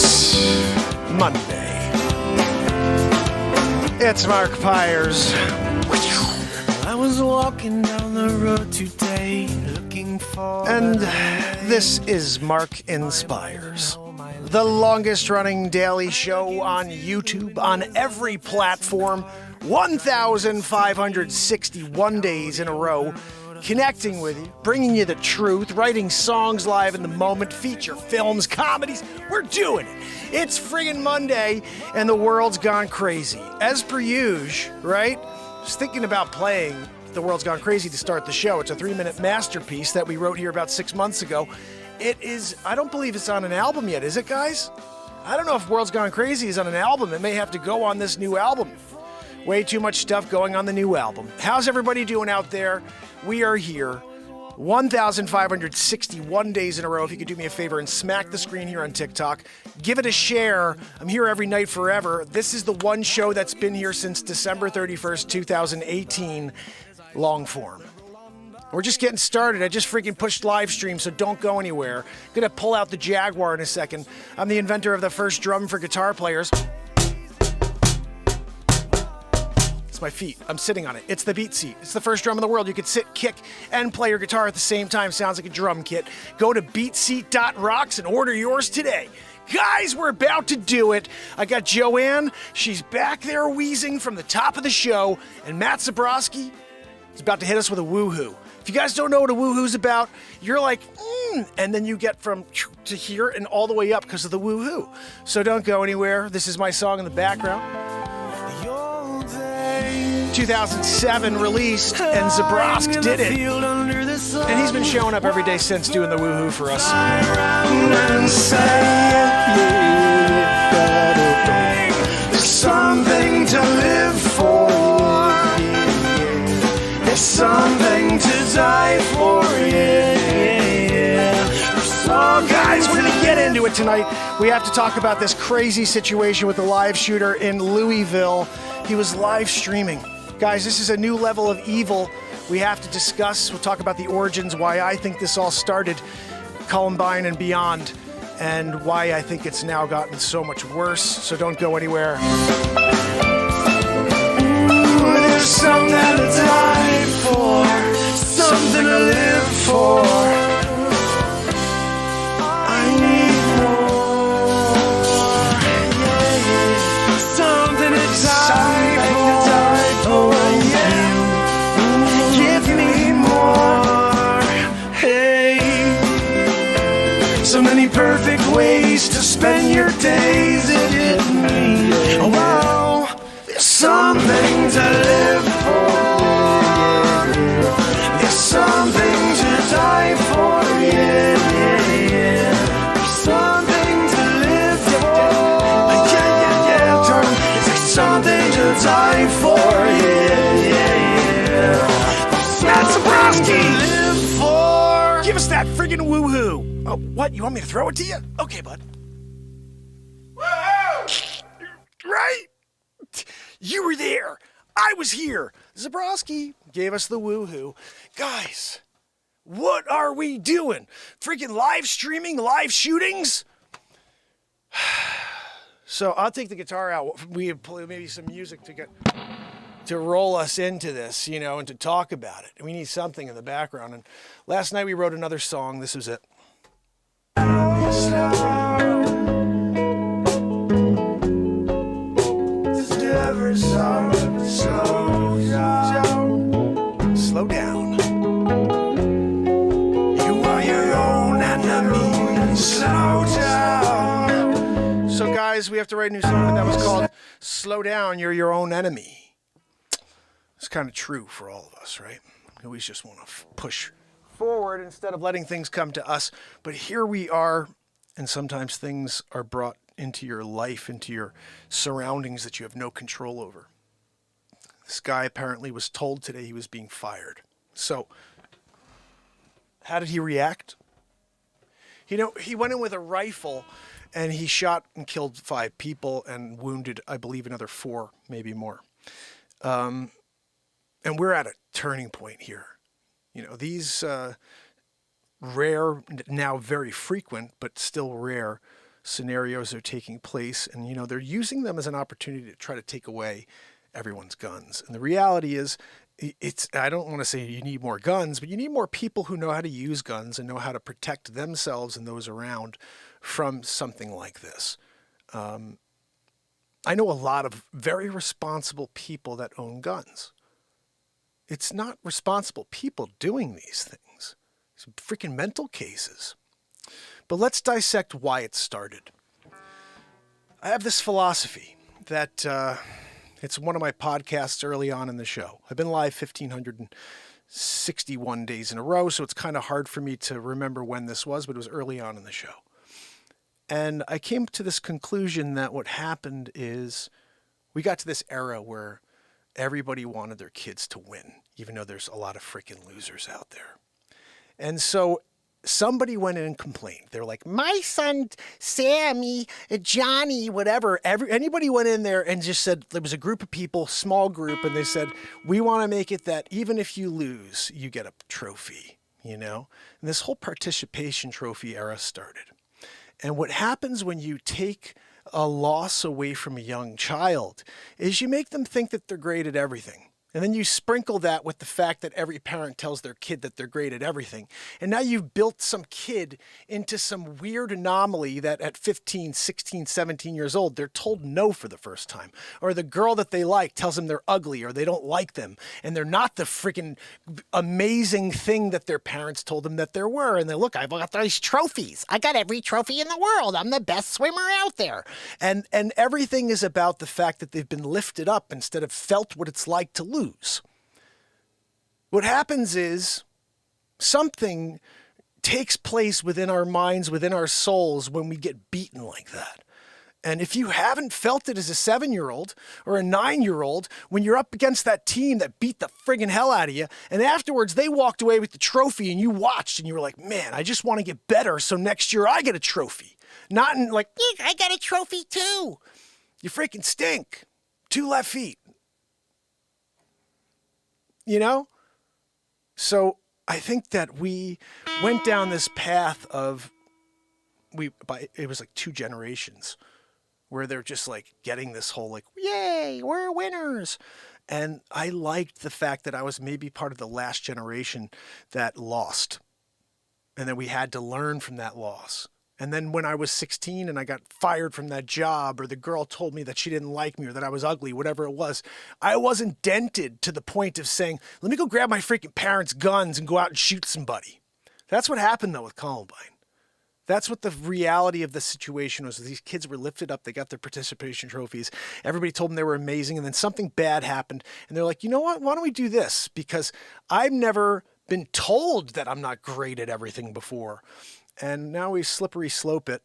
It's Monday. It's Mark Pires. I was walking down the road today looking for... And this is Mark Inspires, the longest running daily show on YouTube, on every platform, 1,561 days in a row, connecting with you, bringing you the truth, writing songs live in the moment, feature films, comedies. We're doing it. It's friggin' Monday, and the world's gone crazy. As per usual, right? Just thinking about playing The World's Gone Crazy to start the show. It's a 3-minute masterpiece that we wrote here about 6 months ago. It is, I don't believe it's on an album yet, is it, guys? I don't know if World's Gone Crazy is on an album. It may have to go on this new album. Way too much stuff going on the new album. How's everybody doing out there? We are here 1,561 days in a row. If you could do me a favor and smack the screen here on TikTok, give it a share. I'm here every night forever. This is the one show that's been here since December 31st, 2018, long form. We're just getting started. I just freaking pushed live stream, so don't go anywhere. Gonna pull out the Jaguar in a second. I'm the inventor of the first drum for guitar players. My feet. I'm sitting on it. It's the BeatSeat. It's the first drum in the world. You could sit, kick, and play your guitar at the same time. Sounds like a drum kit. Go to BeatSeat.rocks and order yours today. Guys, we're about to do it. I got Joanne. She's back there wheezing from the top of the show. And Matt Zabrowski is about to hit us with a woohoo. If you guys don't know what a woohoo's about, you're like, and then you get from to here and all the way up because of the woohoo. So don't go anywhere. This is my song in the background. 2007 released, and Zabrowski did it. And he's been showing up every day since doing the woohoo for us. There's something to live for. There's something to die for. So guys, we're going to get into it tonight. We have to talk about this crazy situation with the live shooter in Louisville. He was live streaming. Guys, this is a new level of evil we have to discuss. We'll talk about the origins, why I think this all started, Columbine and beyond, and why I think it's now gotten so much worse. So don't go anywhere. There's something to die for, something to live for. I need more. Something to die for. Give me more. Hey, so many perfect ways to spend your days. It hit me. Oh, wow. There's something to live for. There's something to die for. Yeah, yeah, yeah. There's something to live for. Yeah. There's something to die for. Yeah. Matt Zabrowski, live for. Give us that friggin' woohoo. Oh, what? You want me to throw it to you? Okay, bud. Woohoo! Right? You were there. I was here. Zabrowski gave us the woohoo. Guys, what are we doing? Freaking live streaming, live shootings? So I'll take the guitar out. We play maybe some music to roll us into this, and to talk about it. We need something in the background. And last night we wrote another song. This was it. Slow down. You are your own enemy. Slow down. So guys, we have to write a new song that was called Slow Down, You're Your Own Enemy. It's kind of true for all of us, right? We just want to push forward instead of letting things come to us. But here we are, and sometimes things are brought into your life, into your surroundings that you have no control over. This guy apparently was told today he was being fired. So, how did he react? He went in with a rifle, and he shot and killed 5 people and wounded, I believe, another 4, maybe more. And we're at a turning point here. These rare, now very frequent, but still rare, scenarios are taking place, and they're using them as an opportunity to try to take away everyone's guns. And the reality is, I don't want to say you need more guns, but you need more people who know how to use guns and know how to protect themselves and those around from something like this. I know a lot of very responsible people that own guns. It's not responsible people doing these things. It's freaking mental cases. But let's dissect why it started. I have this philosophy that it's one of my podcasts early on in the show. I've been live 1,561 days in a row, so it's kind of hard for me to remember when this was, but it was early on in the show. And I came to this conclusion that what happened is we got to this era where everybody wanted their kids to win, even though there's a lot of freaking losers out there. And so somebody went in and complained. They're like, my son, Sammy, Johnny, whatever. Anybody went in there and just said, there was a group of people, small group, and they said, we want to make it that even if you lose, you get a trophy, And this whole participation trophy era started. And what happens when you take a loss away from a young child is you make them think that they're great at everything. And then you sprinkle that with the fact that every parent tells their kid that they're great at everything. And now you've built some kid into some weird anomaly that at 15, 16, 17 years old, they're told no for the first time. Or the girl that they like tells them they're ugly or they don't like them. And they're not the freaking amazing thing that their parents told them that they were. And they look, I've got these trophies. I got every trophy in the world. I'm the best swimmer out there. And everything is about the fact that they've been lifted up instead of felt what it's like to lose. What happens is something takes place within our minds, within our souls when we get beaten like that. And if you haven't felt it as a 7-year-old or a 9-year-old, when you're up against that team that beat the friggin' hell out of you, and afterwards they walked away with the trophy and you watched and you were like, man, I just want to get better so next year I get a trophy. Not in like, I got a trophy too. You freaking stink. 2 left feet. So I think that we went down this path of it was like 2 generations where they're just like getting this whole like, yay, we're winners. And I liked the fact that I was maybe part of the last generation that lost. And then we had to learn from that loss. And then when I was 16 and I got fired from that job, or the girl told me that she didn't like me or that I was ugly, whatever it was, I wasn't dented to the point of saying, let me go grab my freaking parents' guns and go out and shoot somebody. That's what happened though with Columbine. That's what the reality of the situation was. These kids were lifted up. They got their participation trophies. Everybody told them they were amazing. And then something bad happened. And they're like, you know what? Why don't we do this? Because I've never been told that I'm not great at everything before. And now we slippery slope it.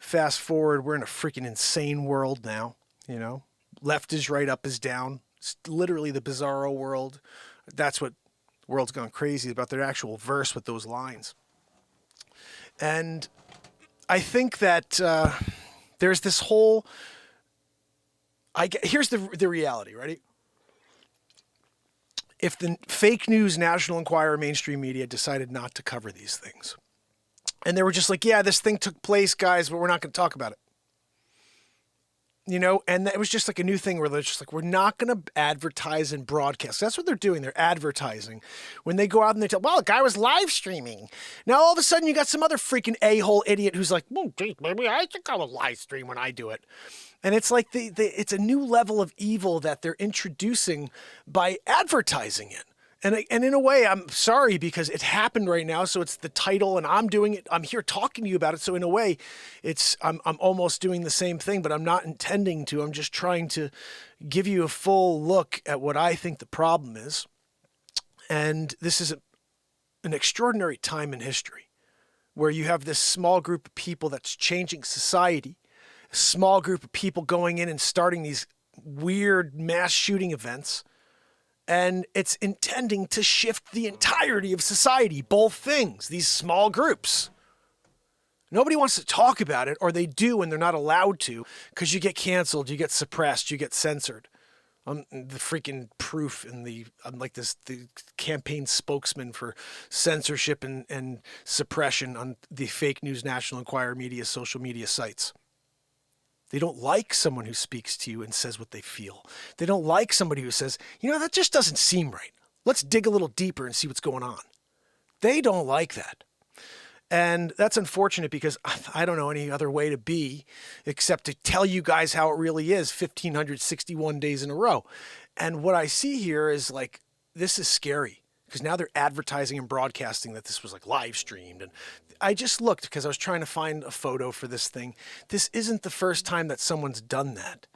Fast forward, we're in a freaking insane world now. Left is right, up is down. It's literally the bizarro world. That's what the world's gone crazy about, their actual verse with those lines. And I think that there's this whole... Here's the reality, ready? If the fake news, National Enquirer, mainstream media decided not to cover these things, and they were just like, yeah, this thing took place, guys, but we're not going to talk about it. And it was just like a new thing where they're just like, we're not going to advertise and broadcast. That's what they're doing. They're advertising. When they go out and they tell, well, the guy was live streaming. Now, all of a sudden, you got some other freaking a-hole idiot who's like, well, geez, maybe I think I will live stream when I do it. And it's like it's a new level of evil that they're introducing by advertising it. And in a way, I'm sorry because it happened right now. So it's the title and I'm doing it. I'm here talking to you about it. So in a way, I'm almost doing the same thing, but I'm not intending to. I'm just trying to give you a full look at what I think the problem is. And this is an extraordinary time in history where you have this small group of people that's changing society, a small group of people going in and starting these weird mass shooting events. And it's intending to shift the entirety of society, both things, these small groups. Nobody wants to talk about it, or they do and they're not allowed to because you get canceled, you get suppressed, you get censored. The freaking proof in I'm like the campaign spokesman for censorship and suppression on the fake news National Enquirer media, social media sites. They don't like someone who speaks to you and says what they feel. They don't like somebody who says, that just doesn't seem right. Let's dig a little deeper and see what's going on. They don't like that. And that's unfortunate because I don't know any other way to be except to tell you guys how it really is 1,561 days in a row. And what I see here is like, this is scary because now they're advertising and broadcasting that this was like live streamed. And I just looked because I was trying to find a photo for this thing. This isn't the first time that someone's done that.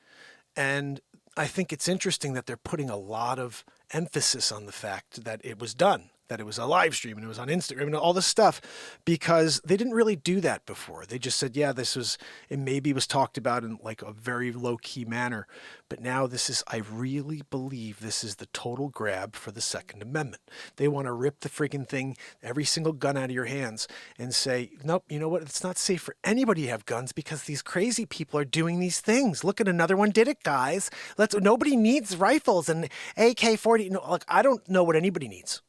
And I think it's interesting that they're putting a lot of emphasis on the fact that it was done, that it was a live stream and it was on Instagram and all this stuff, because they didn't really do that before. They just said, yeah, it maybe was talked about in like a very low key manner. But now I really believe this is the total grab for the Second Amendment. They want to rip the freaking thing, every single gun out of your hands and say, nope, you know what? It's not safe for anybody to have guns because these crazy people are doing these things. Look at another one did it, guys. Nobody needs rifles and AK-40. No, look, I don't know what anybody needs.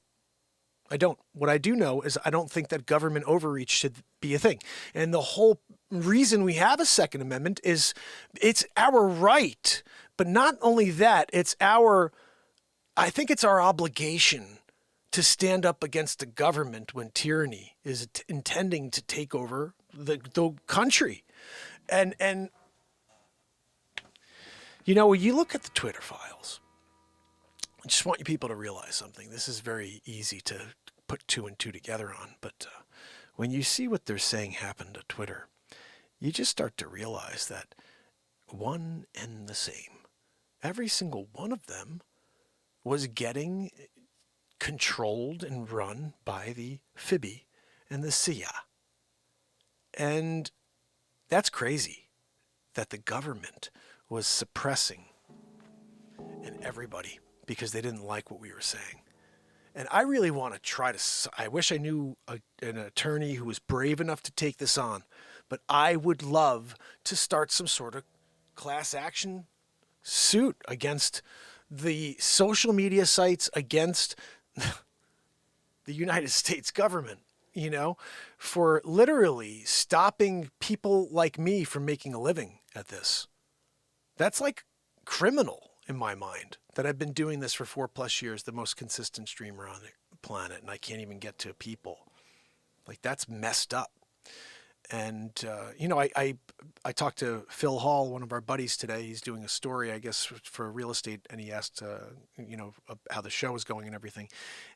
I don't. What I do know is I don't think that government overreach should be a thing. And the whole reason we have a Second Amendment is it's our right. But not only that, I think it's our obligation to stand up against the government when tyranny is intending to take over the country. And when you look at the Twitter files, I just want you people to realize something. This is very easy to put two and two together on, but when you see what they're saying happened to Twitter, you just start to realize that one and the same. Every single one of them was getting controlled and run by the FIBI and the CIA. And that's crazy that the government was suppressing and everybody because they didn't like what we were saying. And I really want to I wish I knew an attorney who was brave enough to take this on, but I would love to start some sort of class action suit against the social media sites, against the United States government, for literally stopping people like me from making a living at this. That's like criminal in my mind, that I've been doing this for 4+ years, the most consistent streamer on the planet, and I can't even get to people. Like, that's messed up. And, I talked to Phil Hall, one of our buddies today. He's doing a story, I guess, for real estate, and he asked, how the show is going and everything.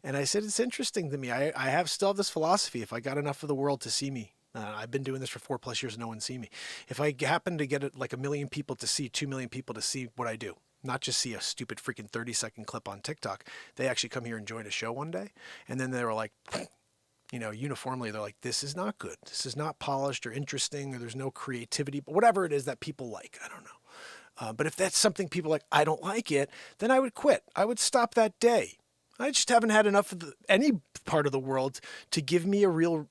And I said, it's interesting to me. I still have this philosophy. If I got enough of the world to see me, I've been doing this for 4+ years and no one see me. If I happen to get like 1 million people to see, 2 million people to see what I do, not just see a stupid freaking 30-second clip on TikTok, they actually come here and join a show one day. And then they were like, uniformly, they're like, this is not good. This is not polished or interesting, or there's no creativity, but whatever it is that people like, I don't know. But if that's something people like, I don't like it, then I would quit. I would stop that day. I just haven't had enough of any part of the world to give me a real,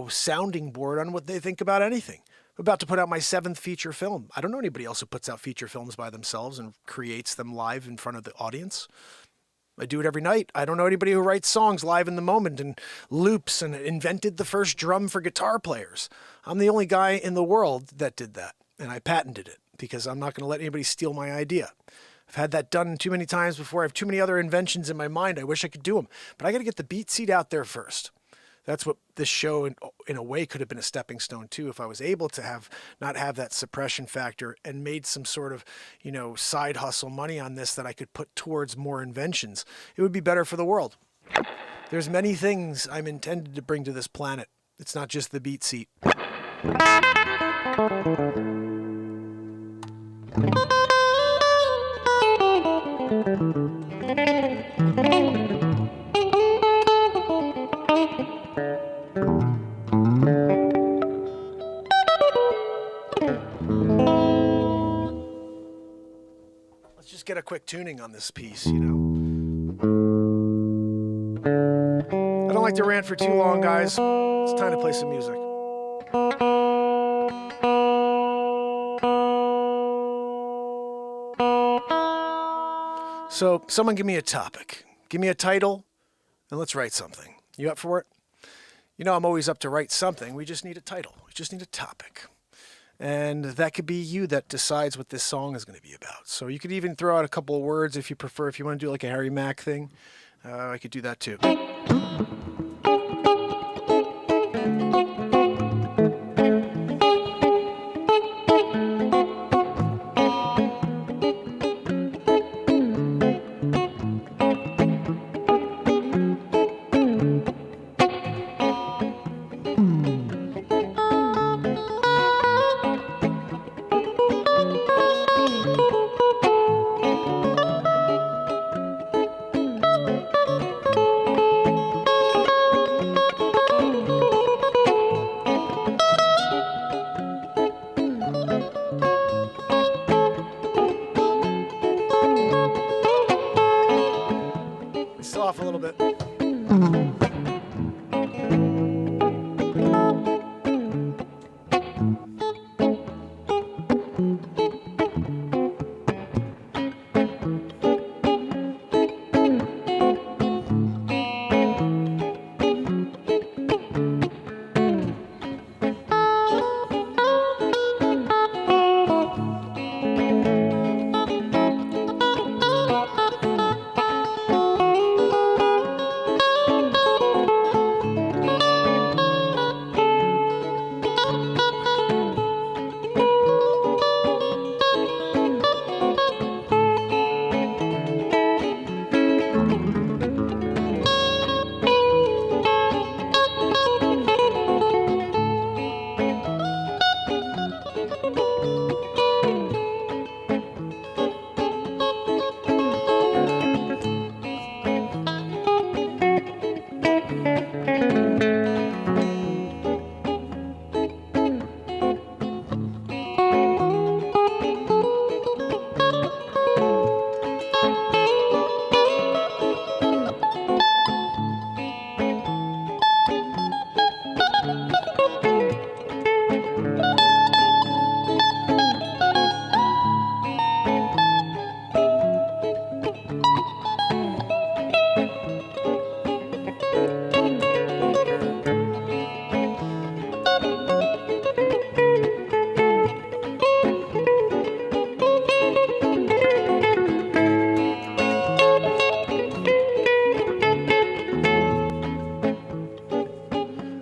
sounding board on what they think about anything. I'm about to put out my 7th feature film. I don't know anybody else who puts out feature films by themselves and creates them live in front of the audience. I do it every night. I don't know anybody who writes songs live in the moment and loops and invented the first drum for guitar players. I'm the only guy in the world that did that, and I patented it because I'm not going to let anybody steal my idea. I've had that done too many times before. I have too many other inventions in my mind. I wish I could do them, but I got to get the BeatSeat out there first. That's what this show, in a way, could have been a stepping stone too. If I was able to not have that suppression factor and made some sort of, side hustle money on this that I could put towards more inventions, it would be better for the world. There's many things I'm intended to bring to this planet. It's not just the BeatSeat. Let's just get a quick tuning on this piece, I don't like to rant for too long, guys. It's time to play some music. So someone give me a topic. Give me a title, and let's write something. You up for it? You know I'm always up to write something. We just need a title. We just need a topic. And that could be you that decides what this song is going to be about. So you could even throw out a couple of words if you prefer. If you want to do like a Harry Mack thing, I could do that too. Off a little bit.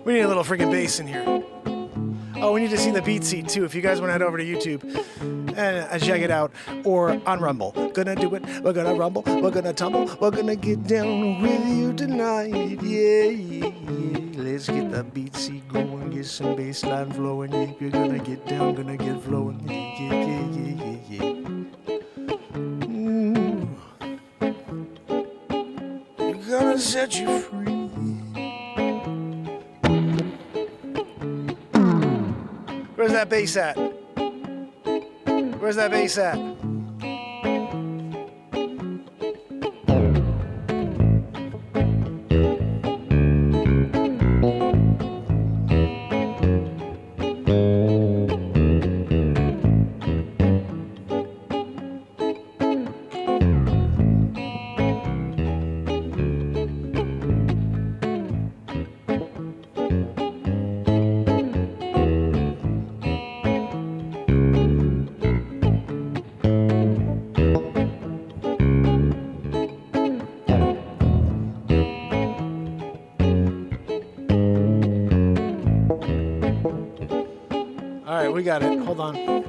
We need a little freaking bass in here. Oh, we need to see the BeatSeat too. If you guys want to head over to YouTube and check it out, or on Rumble. Gonna do it. We're gonna rumble. We're gonna tumble. We're gonna get down with you tonight. Yeah, yeah, yeah. Let's get the BeatSeat going. Get some bass line flowing. Yeah, you're gonna get down. Gonna get flowing. Yeah, yeah, yeah, yeah, yeah. You're gonna set you free. Where's that bass at? Where's that bass at? All right, we got it. Hold on.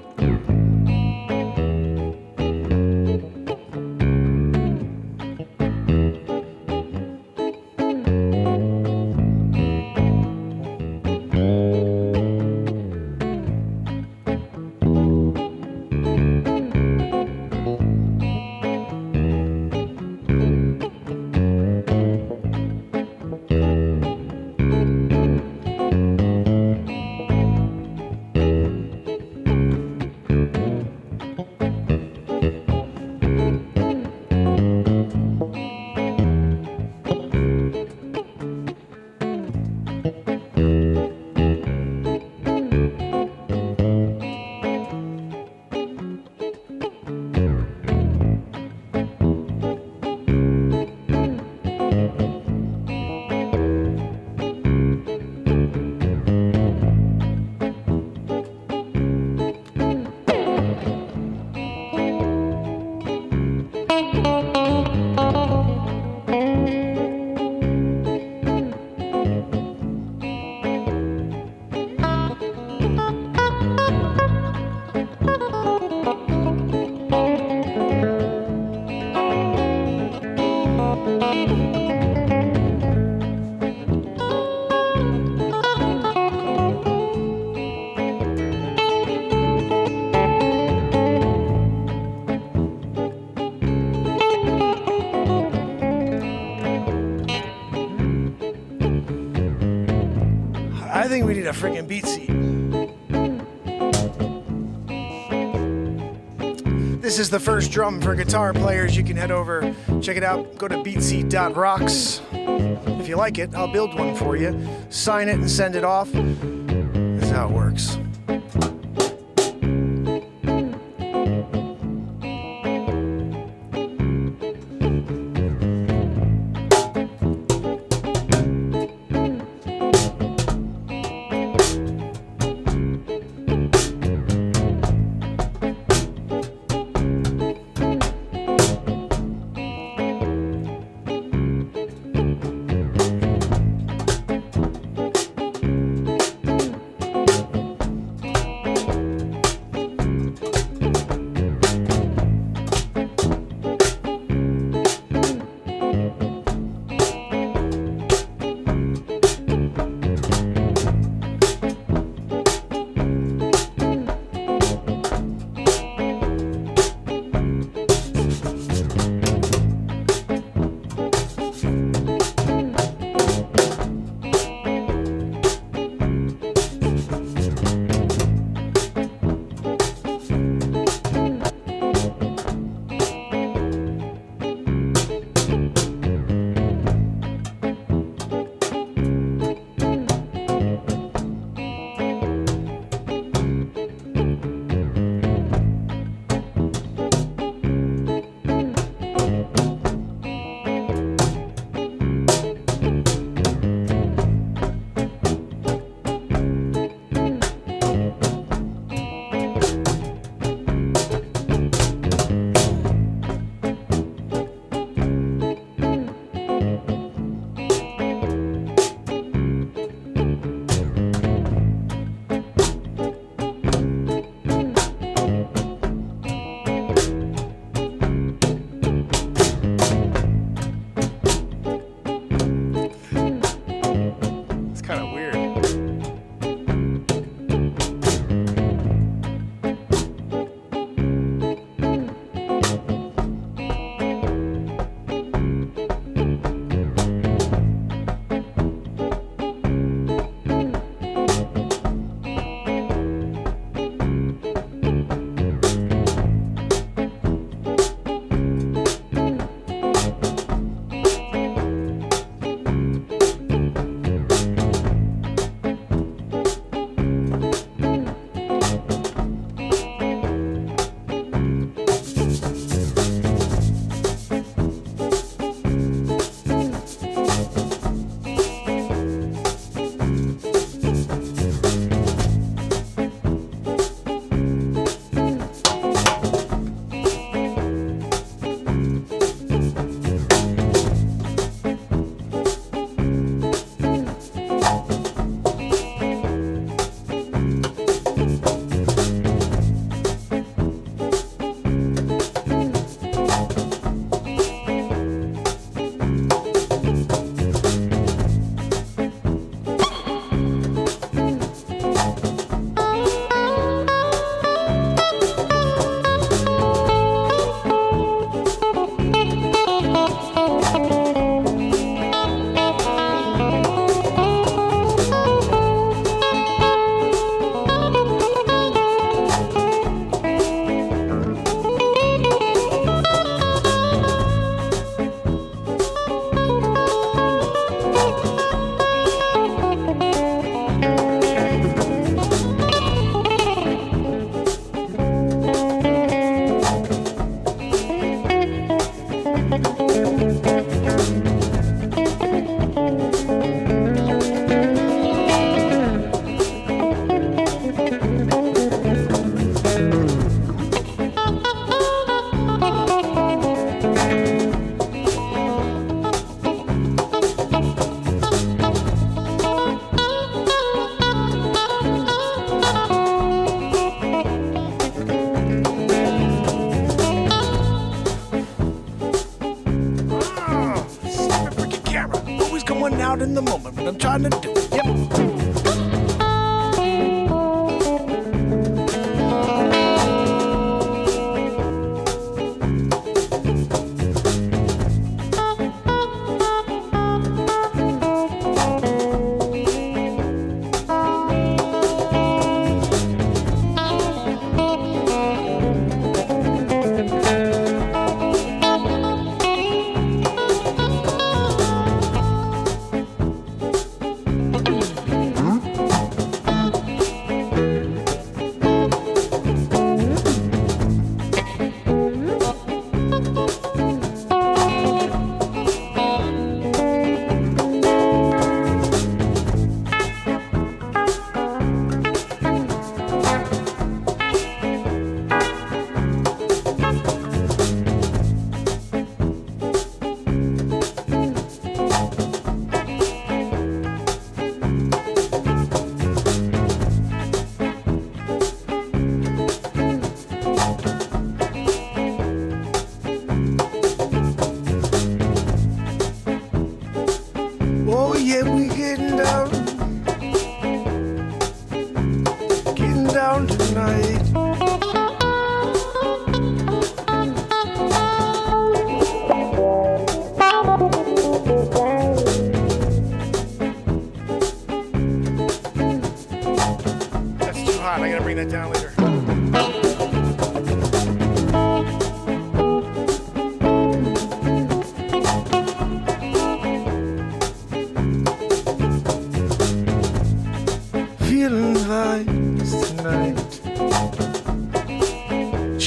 need a freaking BeatSeat. This is the first drum for guitar players. You can head over, check it out, go to beatseat.rocks. If you like it, I'll build one for you, sign it and send it off. That's how it works. out in the moment when I'm trying to do it. Yep.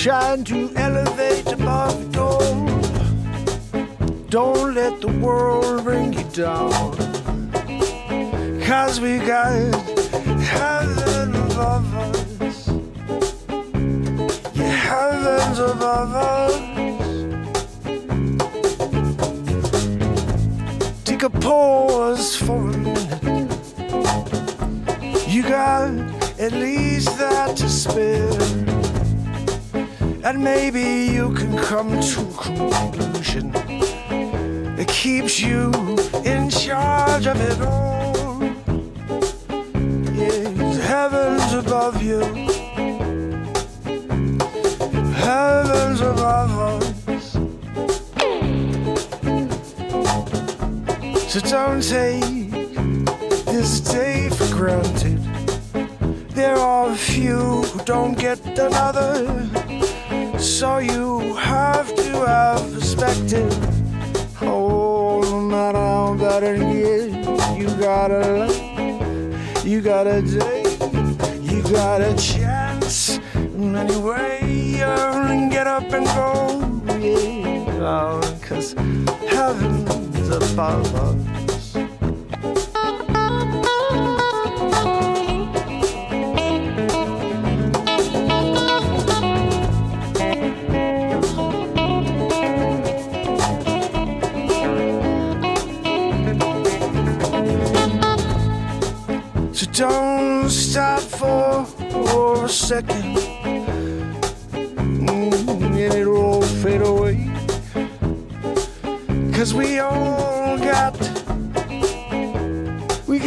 trying to elevate above the door. Don't let the world bring you down, 'cause we got heaven above us. Yeah, heaven's above us. Take a pause for a minute. You got at least that to spare, and maybe you can come to a conclusion that keeps you in charge of it all. Yes, heaven's above you. Heaven's above us. So don't take this day for granted. There are a few who don't get another, so you have to have perspective. Oh, no matter how bad it is, you got a life, you got a day, you got a chance. Anyway, you get up and go, yeah, 'cause heaven's above us. So don't stop for a second, and it'll all fade away. 'Cause we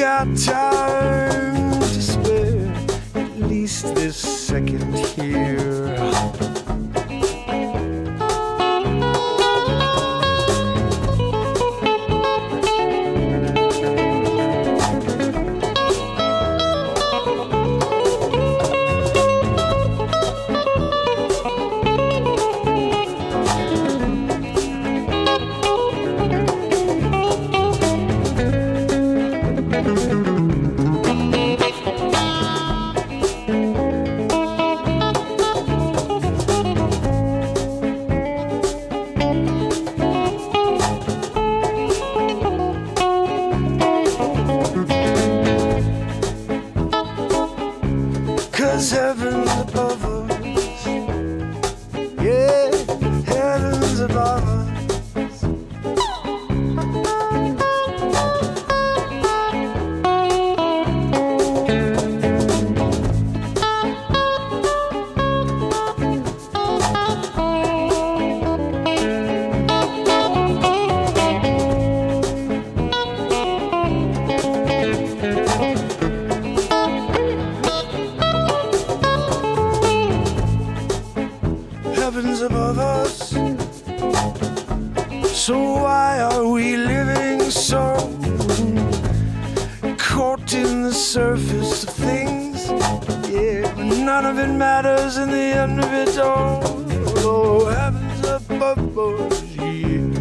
got time to spare, at least this second here. Heaven's above us. Yeah, heaven's above us. Heaven's above us. So why are we living so caught in the surface of things? Yeah, but none of it matters in the end of it all. Oh, heaven's above us, yeah.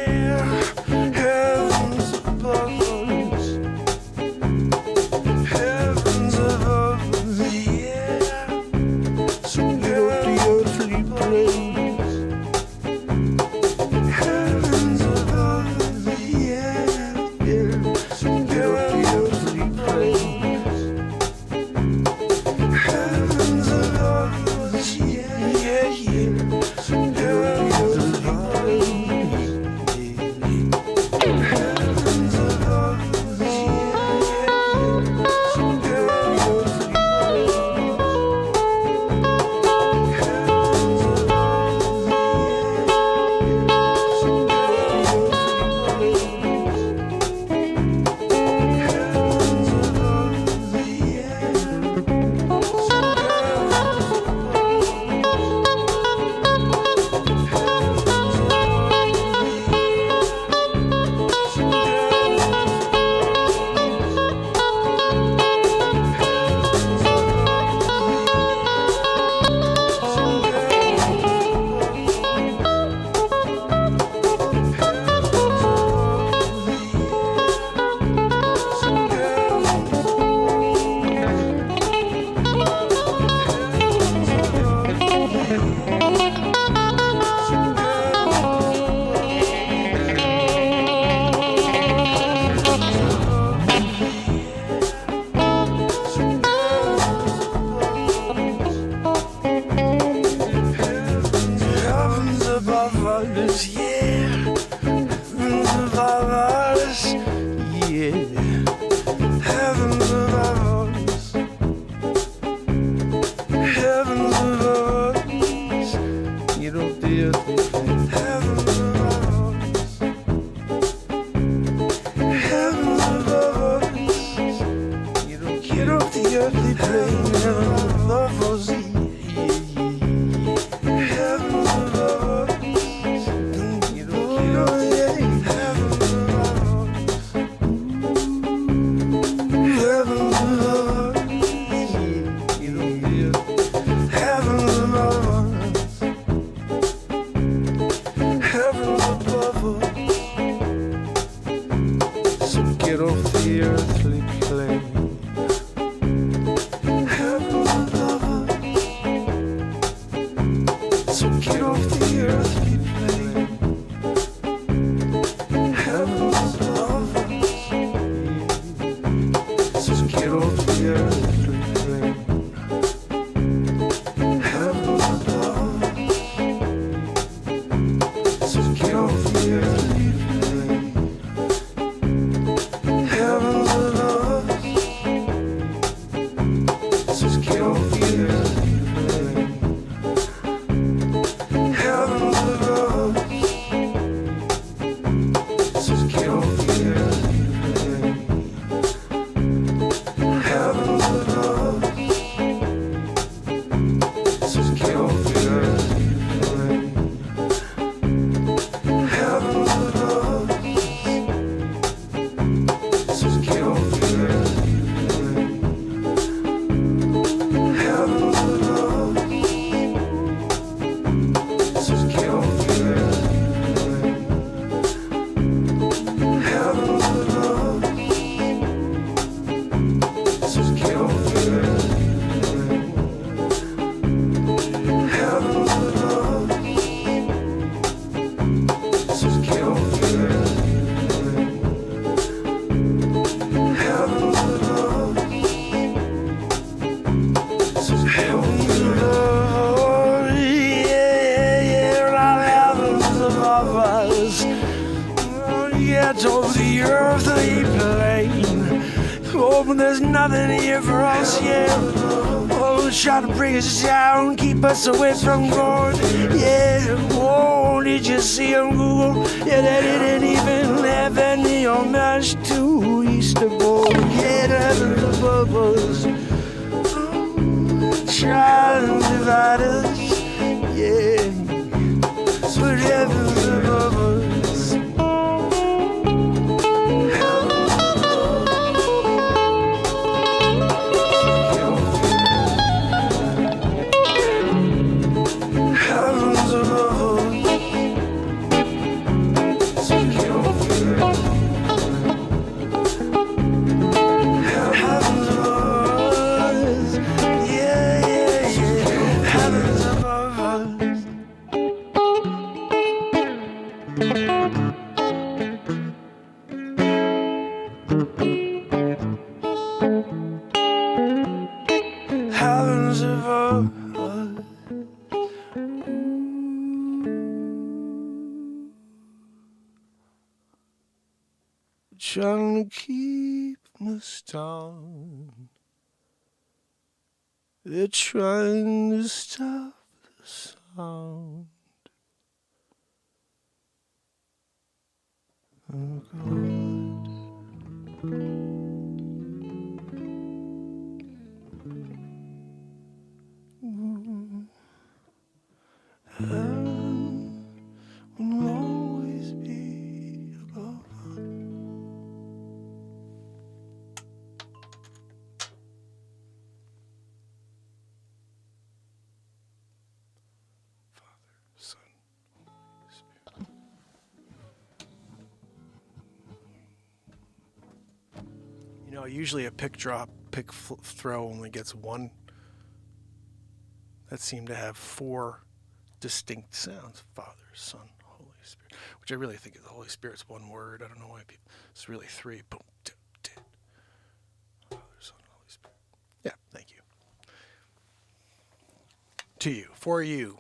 yeah. Heavens above us. Heavens above us, yeah. So get off the earthly planes. Heavens above us, yeah, yeah. So get off the earthly planes. Heavens above us, yeah, yeah, yeah. So get off the earthly planes. Heavens above us, yeah, yeah, yeah. So get off the earthly Heavens above us, yeah. Heavens above us, yeah. Heavens above us. Heavens above us. You don't feel the heavens above us. Heavens above us. You don't get off the earthly plane. Heavens above us, yeah. Heavens above us. You don't get off the heavens above us. Heavens above us. You don't feel heavens above us. Heavens above us. So get off the earthly plane. Heavens above us. So get off the earthly plane. Heavens above us. So get off the earthly plane. Heavens above us. So get off the earthly plane. Heavens above us. So get off the earthly plane. Heavens above us. So get off the earthly plane. Heavens above us. So get off the earthly plane. Heavens above us. So get off the earthly plane. Heavens above us. So get off the earthly plane. Heavens above us. So get off the earthly plane. Heavens above us. So get off the earthly plane. Heavens above us. So heavens above, yeah, yeah, heavens above us. Get off the earthly plane. Oh, but there's nothing here for us, yeah. Oh, try to bring us down, keep us away from God, yeah. Oh, did you see on Google? Yeah, they didn't even have any homage to Easter Bowl. Yeah, the heavens above us. Try to divide us, yeah. But heavens above us. Heavens above us. So trying to keep us down. They're trying to stop the sound. Oh God. Heaven will always be above us. Father, Son, Holy Spirit. You know, usually a pick throw only gets one. That seemed to have four distinct sounds: Father, Son, Holy Spirit, which I really think is the Holy Spirit's one word. I don't know why people. It's really three. Boom, dip, dip. Father, Son, Holy Spirit. Yeah, thank you. To you, for you.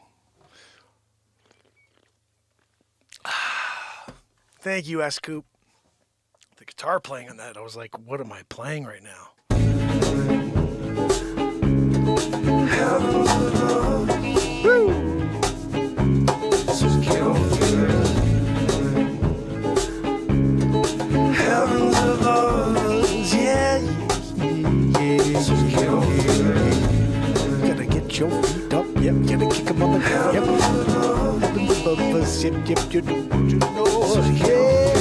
Thank you, S. Coop. The guitar playing on that, I was like, what am I playing right now? Woo! Heavens above us, yeah. Gotta get your feet up, yep. Gotta kick 'em up, yep. Heavens above us, yep. You know, yeah.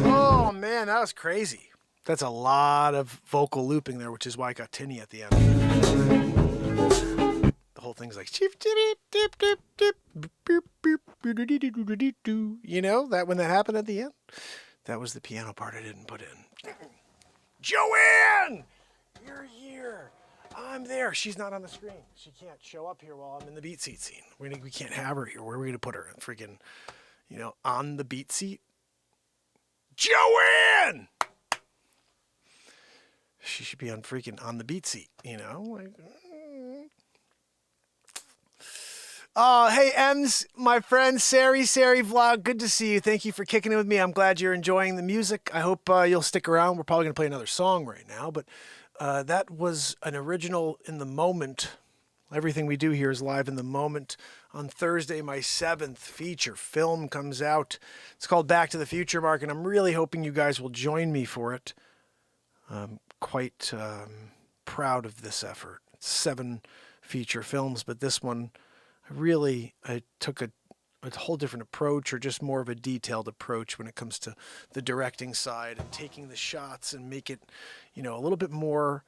Oh man, that was crazy. That's a lot of vocal looping there, which is why I got tinny at the end. The whole thing's like, you know, that when that happened at the end, that was the piano part I didn't put in. Joanne, you're here. I'm there. She's not on the screen. She can't show up here while I'm in the BeatSeat scene. We can't have her here. Where are we going to put her? Freaking, you know, on the BeatSeat? Joanne! She should be on the BeatSeat, you know? Like, oh, hey, Ems, my friend, Sari Vlog, good to see you. Thank you for kicking it with me. I'm glad you're enjoying the music. I hope you'll stick around. We're probably going to play another song right now, but that was an original in the moment. Everything we do here is live in the moment. On Thursday, my 7th feature film comes out. It's called Back to the FutureMark, and I'm really hoping you guys will join me for it. I'm quite proud of this effort. It's 7 feature films, but this one, I took a whole different approach, or just more of a detailed approach when it comes to the directing side and taking the shots and make it, you know, a little bit more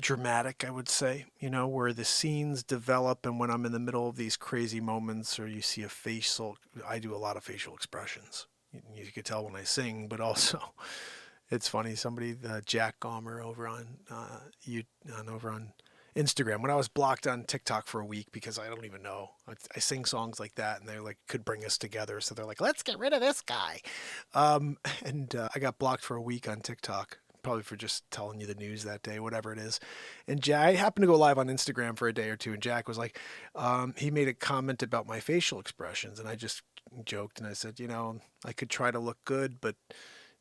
dramatic, I would say, you know, where the scenes develop, and when I'm in the middle of these crazy moments, or you see I do a lot of facial expressions. You could tell when I sing, but also it's funny. Somebody, Jack Gomer over on Instagram, when I was blocked on TikTok for a week because I don't even know, I sing songs like that, and they like could bring us together. So they're like, let's get rid of this guy. I got blocked for a week on TikTok, probably for just telling you the news that day, whatever it is. And I happened to go live on Instagram for a day or two, and Jack was like, he made a comment about my facial expressions, and I just joked and I said, you know, I could try to look good, but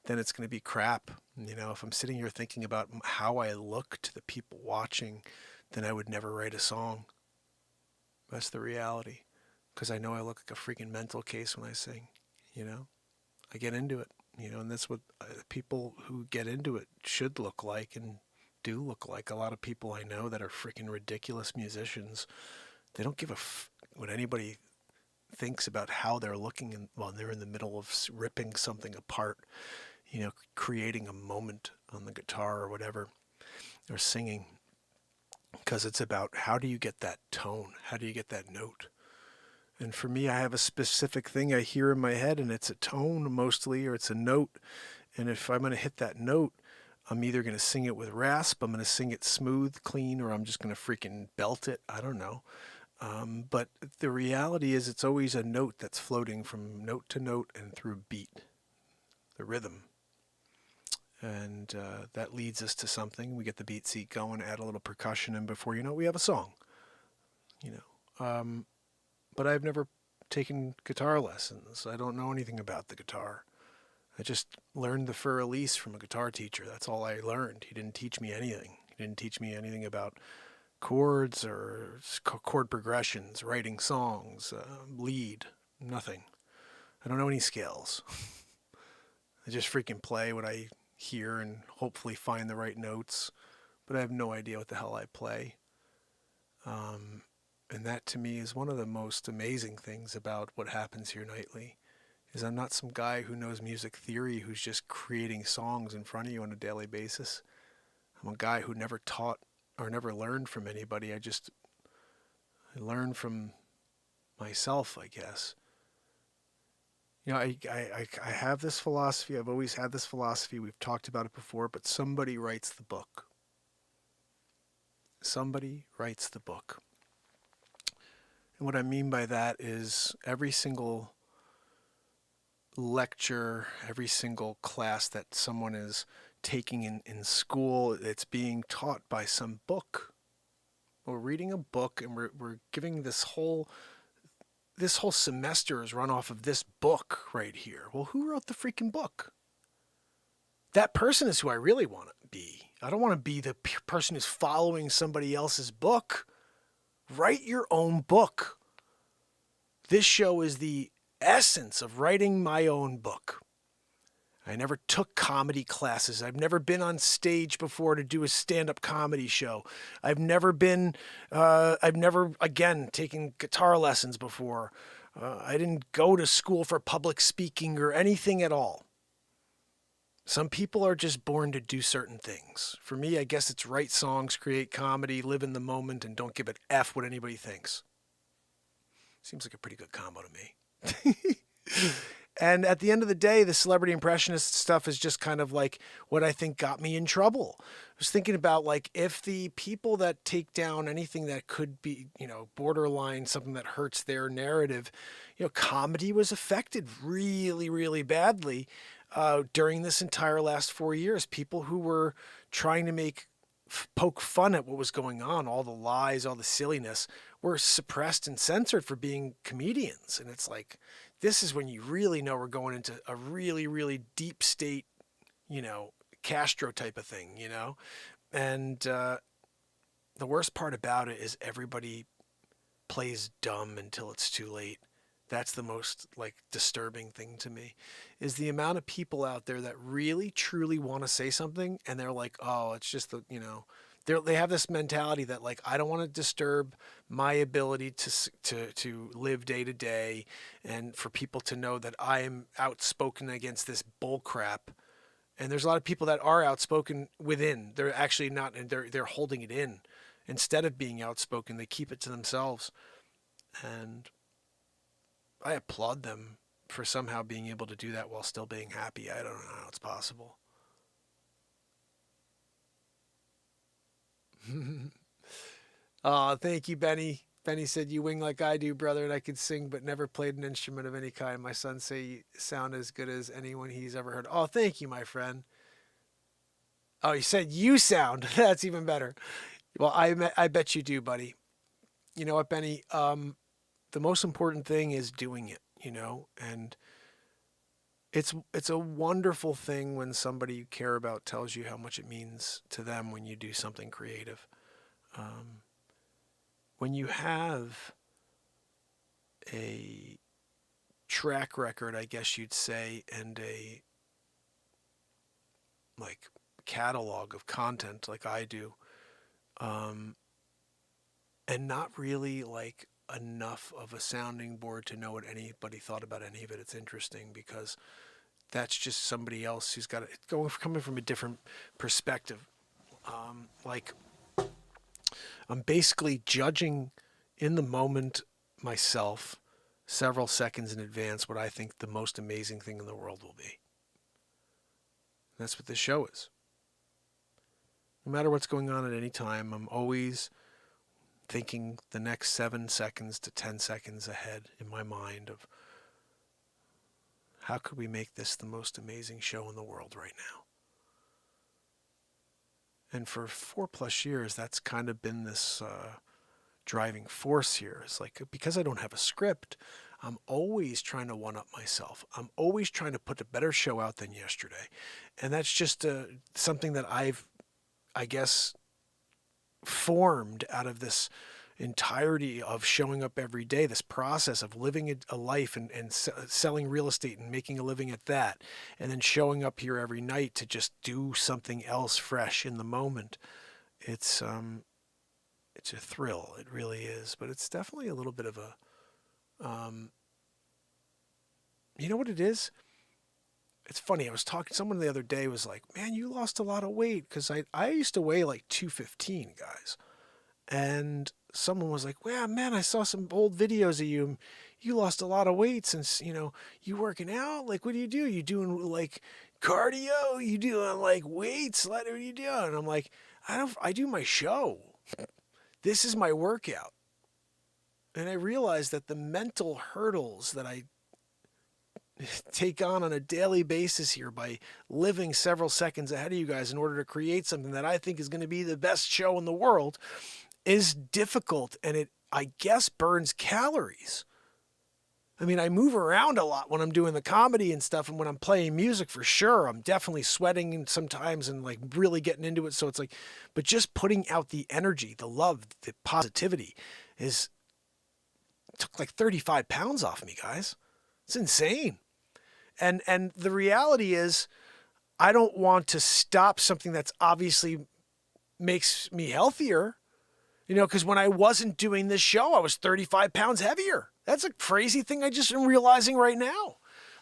then it's going to be crap. You know, if I'm sitting here thinking about how I look to the people watching, then I would never write a song. That's the reality. Because I know I look like a freaking mental case when I sing, you know. I get into it, you know, and that's what people who get into it should look like and do look like. A lot of people I know that are freaking ridiculous musicians, they don't give a what anybody thinks about how they're looking while they're in the middle of ripping something apart, you know, creating a moment on the guitar or whatever, or singing. Because it's about, how do you get that tone? How do you get that note? And for me, I have a specific thing I hear in my head, and it's a tone mostly, or it's a note. And if I'm going to hit that note, I'm either going to sing it with rasp, I'm going to sing it smooth, clean, or I'm just going to freaking belt it. I don't know. But the reality is, it's always a note that's floating from note to note and through beat, the rhythm. And that leads us to something. We get the BeatSeat going, add a little percussion, and before you know it, we have a song. You know, but I've never taken guitar lessons. I don't know anything about the guitar. I just learned the fur elise from a guitar teacher. That's all I learned. He didn't teach me anything. He didn't teach me anything about chords or chord progressions, writing songs, lead, nothing. I don't know any scales. I just freaking play what I hear and hopefully find the right notes, but I have no idea what the hell I play. And that to me is one of the most amazing things about what happens here nightly, is I'm not some guy who knows music theory who's just creating songs in front of you on a daily basis. I'm a guy who never taught or never learned from anybody. I learn from myself, I guess. You know, I have this philosophy. I've always had this philosophy. We've talked about it before, but somebody writes the book. Somebody writes the book. And what I mean by that is every single lecture, every single class that someone is taking in school, it's being taught by some book. We're reading a book, and we're giving this whole semester is run off of this book right here. Well, who wrote the freaking book? That person is who I really want to be. I don't want to be the person who's following somebody else's book. Write your own book. This show is the essence of writing my own book. I never took comedy classes. I've never been on stage before to do a stand-up comedy show. I've never, again, taken guitar lessons before. I didn't go to school for public speaking or anything at all. Some people are just born to do certain things. For me, I guess it's write songs, create comedy, live in the moment, and don't give an F what anybody thinks. Seems like a pretty good combo to me. And at the end of the day, the celebrity impressionist stuff is just kind of like what I think got me in trouble. I was thinking about, like, if the people that take down anything that could be, borderline something that hurts their narrative, comedy was affected really, really badly during this entire last 4 years. People who were trying to poke fun at what was going on, all the lies, all the silliness, were suppressed and censored for being comedians. And it's like, this is when you really know we're going into a really, really deep state, Castro type of thing, And the worst part about it is everybody plays dumb until it's too late. That's the most, disturbing thing to me, is the amount of people out there that really, truly want to say something, and they're like, oh, it's just they have this mentality that, I don't want to disturb my ability to live day to day, and for people to know that I am outspoken against this bull crap. And there's a lot of people that are outspoken within. They're actually not, and they're holding it in. Instead of being outspoken, they keep it to themselves. And I applaud them for somehow being able to do that while still being happy. I don't know how it's possible. Thank you, Benny. Benny said, you wing like I do, brother, and I could sing but never played an instrument of any kind. My son say you sound as good as anyone he's ever heard. Oh, thank you, my friend. Oh, he said you sound. That's even better. Well, I bet you do, buddy. You know what, Benny? The most important thing is doing it, and it's a wonderful thing when somebody you care about tells you how much it means to them when you do something creative. When you have a track record, I guess you'd say, and a catalog of content like I do, and not really enough of a sounding board to know what anybody thought about any of it. It's interesting because that's just somebody else who's got it coming from a different perspective. I'm basically judging in the moment myself several seconds in advance what I think the most amazing thing in the world will be. And that's what this show is. No matter what's going on at any time, I'm always thinking the next 7 seconds to 10 seconds ahead in my mind of how could we make this the most amazing show in the world right now. And for 4+ years, that's kind of been this driving force here. It's because I don't have a script, I'm always trying to one up myself. I'm always trying to put a better show out than yesterday. And that's just something that I guess, formed out of this entirety of showing up every day, this process of living a life and selling real estate and making a living at that, and then showing up here every night to just do something else fresh in the moment. It's a thrill. It really is. But it's definitely a little bit of a, you know what it is? It's funny. I was talking, someone the other day was like, man, you lost a lot of weight. Cause I used to weigh like 215, guys. And someone was like, well, man, I saw some old videos of you. You lost a lot of weight since, you working out. Like, what do? You doing like cardio? You doing like weights? What are you doing? And I'm like, I do my show. This is my workout. And I realized that the mental hurdles that I take on a daily basis here by living several seconds ahead of you guys in order to create something that I think is going to be the best show in the world is difficult, and it, I guess, burns calories. I mean, I move around a lot when I'm doing the comedy and stuff, and when I'm playing music, for sure, I'm definitely sweating sometimes and like really getting into it. So it's like, but just putting out the energy, the love, the positivity took like 35 pounds off me, guys. It's insane. And the reality is, I don't want to stop something that's obviously makes me healthier. Because when I wasn't doing this show, I was 35 pounds heavier. That's a crazy thing I just am realizing right now.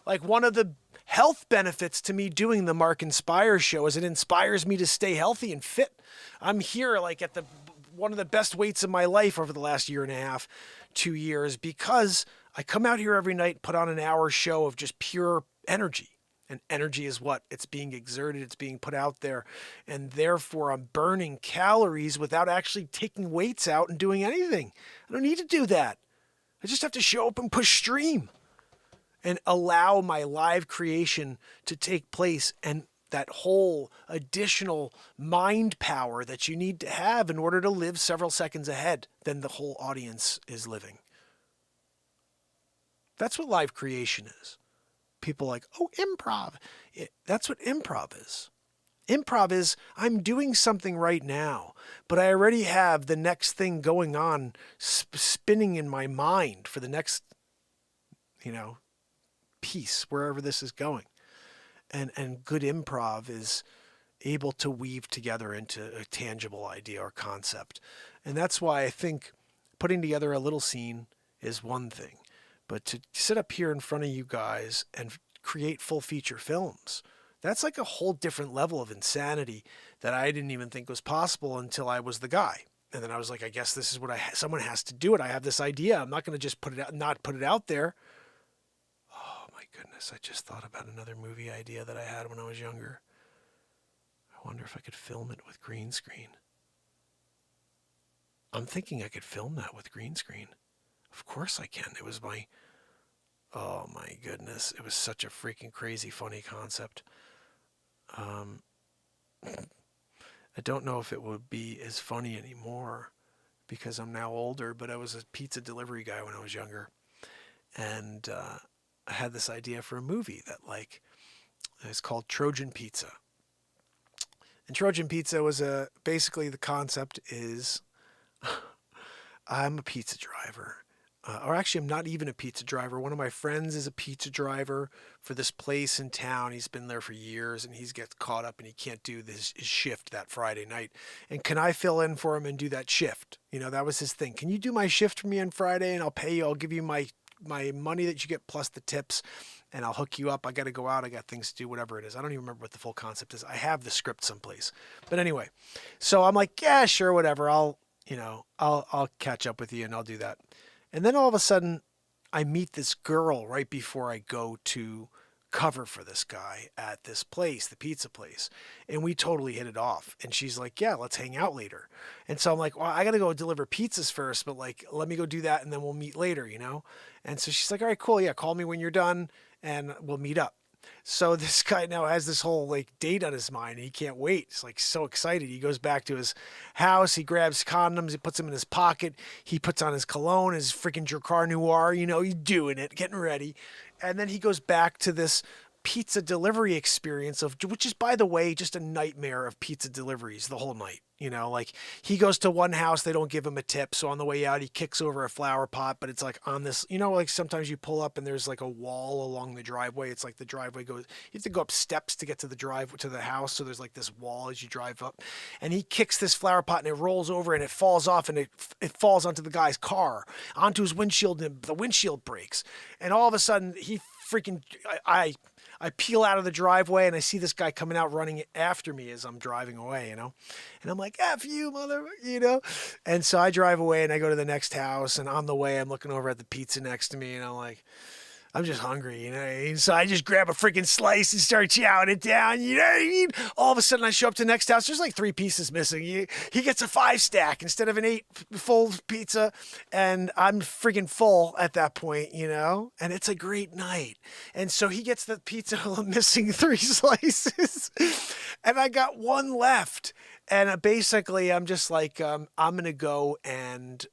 Like, one of the health benefits to me doing the Mark Inspire show is it inspires me to stay healthy and fit. I'm here like at one of the best weights of my life over the last year and a half, 2 years, because I come out here every night, put on an hour show of just pure energy. And energy is what? It's being exerted. It's being put out there. And therefore, I'm burning calories without actually taking weights out and doing anything. I don't need to do that. I just have to show up and push stream and allow my live creation to take place, and that whole additional mind power that you need to have in order to live several seconds ahead than the whole audience is living. That's what live creation is. People are like, oh, improv. That's what improv is. Improv is, I'm doing something right now, but I already have the next thing going on, spinning in my mind for the next, piece, wherever this is going. And good improv is able to weave together into a tangible idea or concept. And that's why I think putting together a little scene is one thing. But to sit up here in front of you guys and create full feature films, that's like a whole different level of insanity that I didn't even think was possible until I was the guy. And then I was like, I guess this is what someone has to do it. I have this idea. I'm not going to just not put it out there. Oh my goodness. I just thought about another movie idea that I had when I was younger. I wonder if I could film it with green screen. I'm thinking I could film that with green screen. Of course I can. Oh my goodness. It was such a freaking crazy, funny concept. I don't know if it would be as funny anymore because I'm now older, but I was a pizza delivery guy when I was younger. And I had this idea for a movie that it's called Trojan Pizza. And Trojan Pizza was basically the concept is I'm a pizza driver. Or actually, I'm not even a pizza driver. One of my friends is a pizza driver for this place in town. He's been there for years, and he gets caught up, and he can't do his shift that Friday night. And can I fill in for him and do that shift? That was his thing. Can you do my shift for me on Friday, and I'll pay you. I'll give you my money that you get plus the tips, and I'll hook you up. I got to go out. I got things to do, whatever it is. I don't even remember what the full concept is. I have the script someplace. But anyway, so I'm like, yeah, sure, whatever. I'll catch up with you, and I'll do that. And then all of a sudden, I meet this girl right before I go to cover for this guy at this place, the pizza place. And we totally hit it off. And she's like, yeah, let's hang out later. And so I'm like, well, I got to go deliver pizzas first, but let me go do that and then we'll meet later, And so she's like, all right, cool. Yeah, call me when you're done and we'll meet up. So this guy now has this whole like date on his mind and he can't wait. He's like so excited. He goes back to his house. He grabs condoms. He puts them in his pocket. He puts on his cologne, his freaking Dracar Noir. He's doing it, getting ready. And then he goes back to this pizza delivery experience which is, by the way, just a nightmare of pizza deliveries the whole night. Like he goes to one house, they don't give him a tip. So on the way out, he kicks over a flower pot, but it's like on this, like sometimes you pull up and there's like a wall along the driveway. It's like the driveway goes, you have to go up steps to get to the house. So there's like this wall as you drive up, and he kicks this flower pot and it rolls over and it falls off and it falls onto the guy's car, onto his windshield, and the windshield breaks. And all of a sudden he freaking, I peel out of the driveway and I see this guy coming out running after me as I'm driving away, and I'm like, F you, mother. And so I drive away and I go to the next house, and on the way I'm looking over at the pizza next to me and I'm like, I'm just hungry, So I just grab a freaking slice and start chowing it down, All of a sudden I show up to the next house. There's like 3 pieces missing. He gets a 5 stack instead of an 8 full pizza, and I'm freaking full at that point, And it's a great night. And so he gets the pizza missing 3 slices, and I got 1 left. And basically I'm just like, I'm going to go and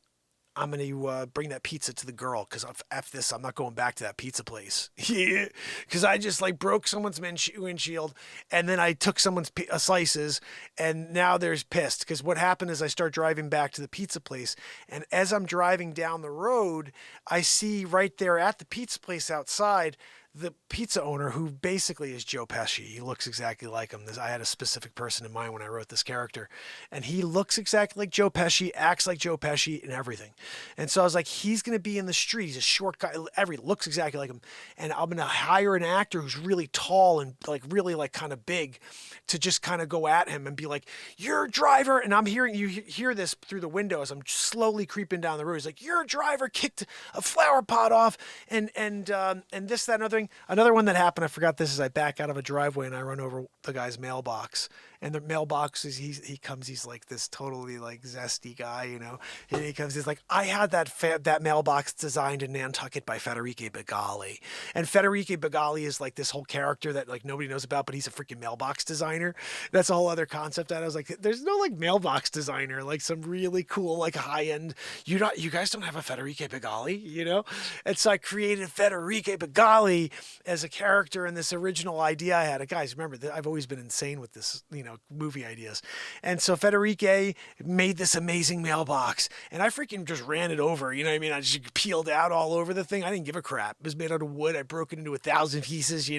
I'm going to bring that pizza to the girl, because F this, I'm not going back to that pizza place. Because I just like broke someone's windshield, and then I took someone's slices, and now there's pissed. Because what happened is I start driving back to the pizza place, and as I'm driving down the road, I see right there at the pizza place outside the pizza owner, who basically is Joe Pesci. He looks exactly like him. I had a specific person in mind when I wrote this character, and he looks exactly like Joe Pesci, acts like Joe Pesci, and everything. And so I was like, he's going to be in the street. He's a short guy. Looks exactly like him. And I'm going to hire an actor who's really tall and like really like kind of big to just kind of go at him and be like, "You're a driver." And I'm hearing, you hear this through the window as I'm slowly creeping down the road. He's like, "You're a driver, kicked a flower pot off," and this, that, and other thing. Another one that happened, I forgot this, is I back out of a driveway and I run over the guy's mailbox. And the mailbox is, he comes, he's like this totally like zesty guy, And he comes, he's like, "I had that mailbox designed in Nantucket by Federico Begali." And Federico Begali is like this whole character that like nobody knows about, but he's a freaking mailbox designer. That's a whole other concept. And I was like, there's no like mailbox designer, like some really cool, like high end. You guys don't have a Federico Begali, And so I created Federico Begali as a character in this original idea I had. Guys, remember that I've always been insane with this, movie ideas. And so Federico made this amazing mailbox, and I freaking just ran it over. I just peeled out all over the thing. I didn't give a crap. It was made out of wood. I broke it into 1,000 pieces,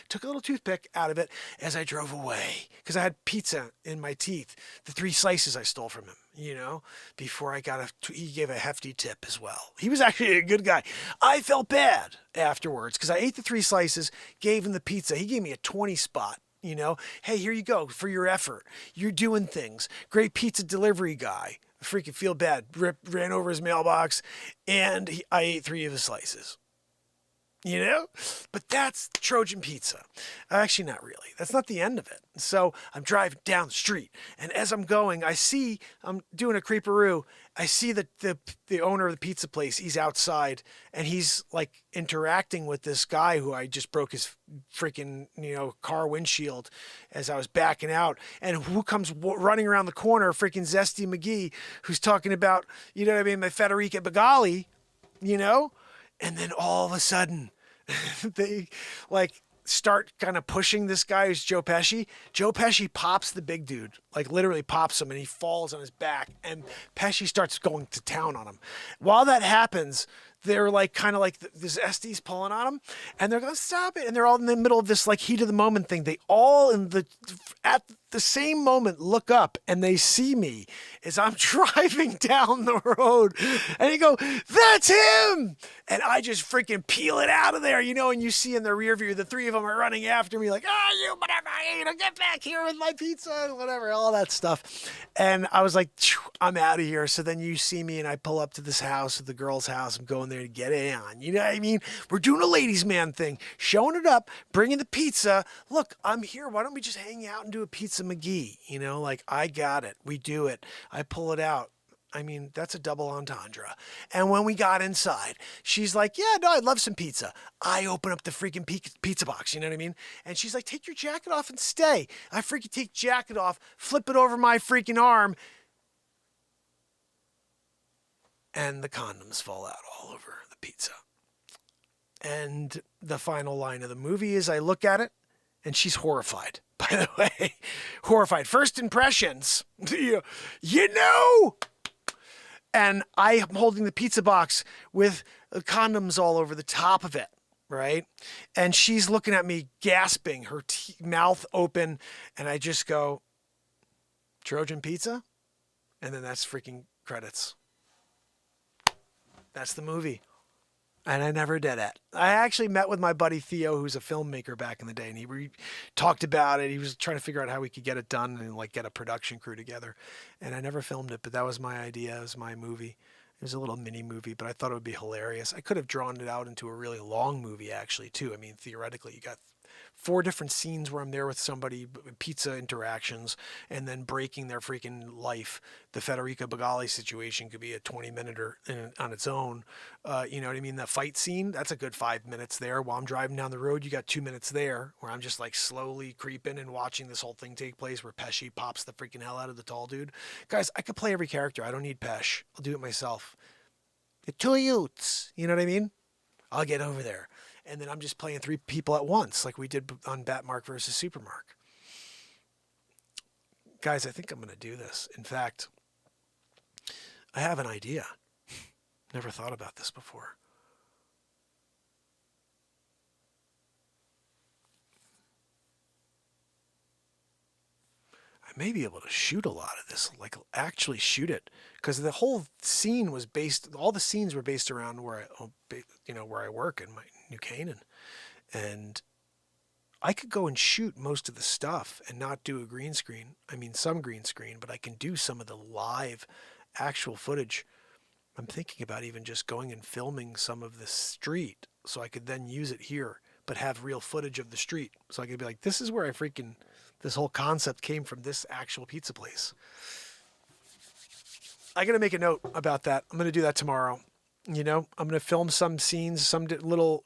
took a little toothpick out of it as I drove away, because I had pizza in my teeth. The 3 slices I stole from him, before I got he gave a hefty tip as well. He was actually a good guy. I felt bad afterwards because I ate the 3 slices, gave him the pizza. He gave me a 20 spot. Hey, here you go for your effort. You're doing things. Great pizza delivery guy. I freaking feel bad. Ran over his mailbox, and I ate 3 of his slices. But that's Trojan pizza. Actually, not really. That's not the end of it. So I'm driving down the street, and as I'm going, I'm doing a creeperoo. I see the owner of the pizza place. He's outside, and he's like interacting with this guy who I just broke his freaking car windshield as I was backing out. And who comes running around the corner? Freaking Zesty McGee, who's talking about my Federico Begali, And then all of a sudden, they like start kind of pushing this guy who's Joe Pesci. Joe Pesci pops the big dude, like literally pops him, and he falls on his back. And Pesci starts going to town on him. While that happens, they're like kind of like this SD's pulling on him, and they're going to stop it. And they're all in the middle of this like heat of the moment thing. They all at the same moment look up, and they see me as I'm driving down the road, and they go, "That's him!" And I just freaking peel it out of there, and you see in the rear view, the 3 of them are running after me like, you whatever, get back here with my pizza and whatever, all that stuff. And I was like, I'm out of here. So then you see me, and I pull up to this house, the girl's house. I'm going there to get it on. You know what I mean? We're doing a ladies' man thing, showing it up, bringing the pizza. Look, I'm here. Why don't we just hang out and do a pizza McGee? Like, I got it. We do it. I pull it out. I mean, that's a double entendre. And when we got inside, she's like, yeah, no, I'd love some pizza. I open up the freaking pizza box, you know what I mean? And she's like, take your jacket off and stay. I freaking take jacket off, flip it over my freaking arm, and the condoms fall out all over the pizza. And the final line of the movie is I look at it, and she's horrified. By the way, horrified. First impressions, you know? And I'm holding the pizza box with condoms all over the top of it, right? And she's looking at me, gasping, her mouth open, and I just go, Trojan pizza? And then that's freaking credits. That's the movie. And I never did it. I actually met with my buddy Theo, who's a filmmaker back in the day, and he talked about it. He was trying to figure out how we could get it done and like get a production crew together. And I never filmed it, but that was my idea. It was my movie. It was a little mini movie, but I thought it would be hilarious. I could have drawn it out into a really long movie, actually, too. I mean, theoretically, you got 4 different scenes where I'm there with somebody, pizza interactions, and then breaking their freaking life. The Federica Bagali situation could be a 20-minute on its own. You know what I mean? The fight scene, that's a good 5 minutes there. While I'm driving down the road, you got 2 minutes there where I'm just like slowly creeping and watching this whole thing take place where Pesci pops the freaking hell out of the tall dude. Guys, I could play every character. I don't need Pesh. I'll do it myself. The 2 youths, you know what I mean? I'll get over there. And then I'm just playing 3 people at once, like we did on BatMark versus SuperMark. Guys, I think I'm going to do this. In fact, I have an idea. Never thought about this before. I may be able to shoot a lot of this, like actually shoot it, because the whole scene was all the scenes were based around where I work in my New Canaan, and I could go and shoot most of the stuff and not do a green screen. I mean, some green screen, but I can do some of the live actual footage. I'm thinking about even just going and filming some of the street so I could then use it here, but have real footage of the street. So I could be like, this is where this whole concept came from, this actual pizza place. I got to make a note about that. I'm going to do that tomorrow. You know, I'm going to film some scenes, some little,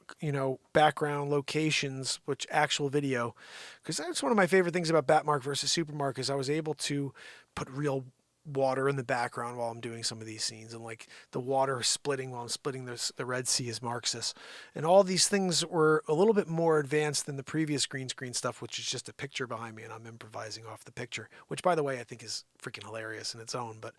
background locations, which actual video, because that's one of my favorite things about BatMark versus SuperMark is I was able to put real water in the background while I'm doing some of these scenes, and like the water splitting while I'm splitting the Red Sea as Marxist. And all these things were a little bit more advanced than the previous green screen stuff, which is just a picture behind me and I'm improvising off the picture, which by the way, I think is freaking hilarious in its own. But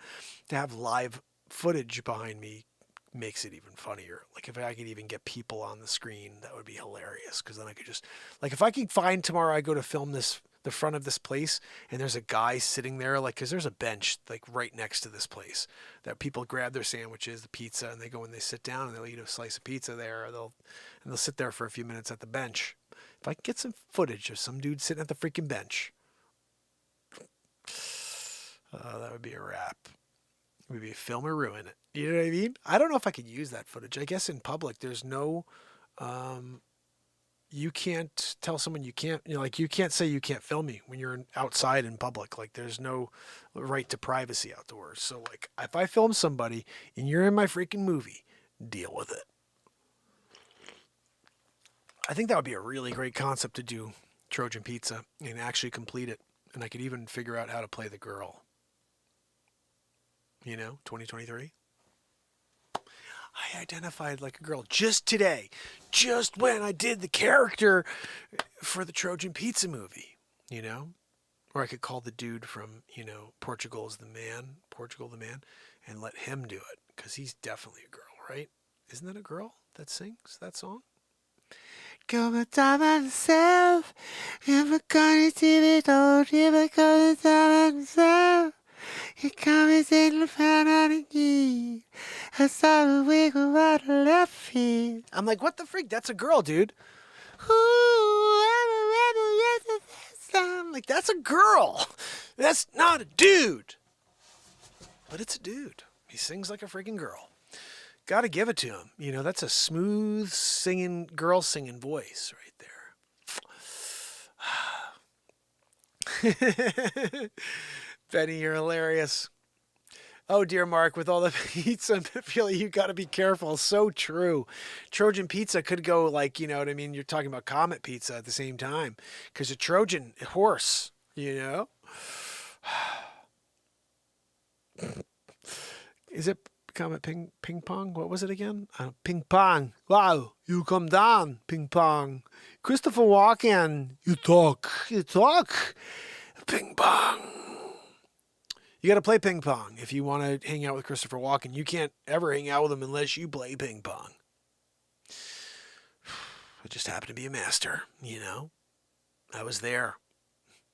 to have live footage behind me makes it even funnier. Like if I could even get people on the screen, that would be hilarious. Because then I could just, like if I could find tomorrow, I go to film the front of this place and there's a guy sitting there, like, because there's a bench like right next to this place that people grab their sandwiches, the pizza, and they go and they sit down and they'll eat a slice of pizza there, or they'll sit there for a few minutes at the bench. If I could get some footage of some dude sitting at the freaking bench, that would be a wrap. It would be a film or ruin it. You know what I mean? I don't know if I could use that footage. I guess in public there's no you can't tell someone you can't, you can't say you can't film me when you're outside in public. Like there's no right to privacy outdoors. So like if I film somebody and you're in my freaking movie, deal with it. I think that would be a really great concept to do Trojan Pizza and actually complete it. And I could even figure out how to play the girl. 2023. I identified like a girl just today, just when I did the character for the Trojan Pizza movie, or I could call the dude from, Portugal the Man, and let him do it, because he's definitely a girl, right? Isn't that a girl that sings that song? Come and time myself, never gonna see it all, never gonna time myself. He comes in the fan. I saw a wiggle out of left field. I'm like, what the freak? That's a girl, dude. I'm like, that's a girl. That's not a dude. But it's a dude. He sings like a freaking girl. Gotta give it to him. That's a smooth singing, girl singing voice right there. Benny, you're hilarious. Oh, dear Mark, with all the pizza and the feeling, you got to be careful. So true. Trojan pizza could go like, you know what I mean? You're talking about Comet pizza at the same time because a Trojan horse, you know? Is it Comet ping pong? What was it again? Ping pong. Wow, you come down, ping pong. Christopher Walken, you talk. Ping pong. You got to play ping pong if you want to hang out with Christopher Walken. You can't ever hang out with him unless you play ping pong. I just happen to be a master, you know. I was there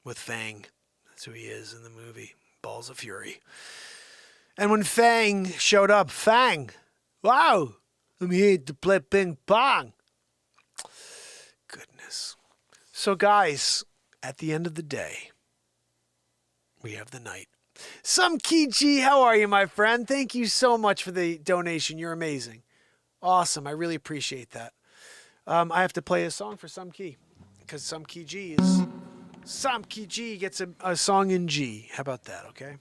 with Fang. That's who he is in the movie, Balls of Fury. And when Fang showed up, Fang, wow, I'm here to play ping pong. Goodness. So guys, at the end of the day, we have the night. Some Key, how are you, my friend? Thank you so much for the donation. You're amazing. Awesome. I really appreciate that. I have to play a song for Some Key because Some Key G gets a song in G. How about that, okay?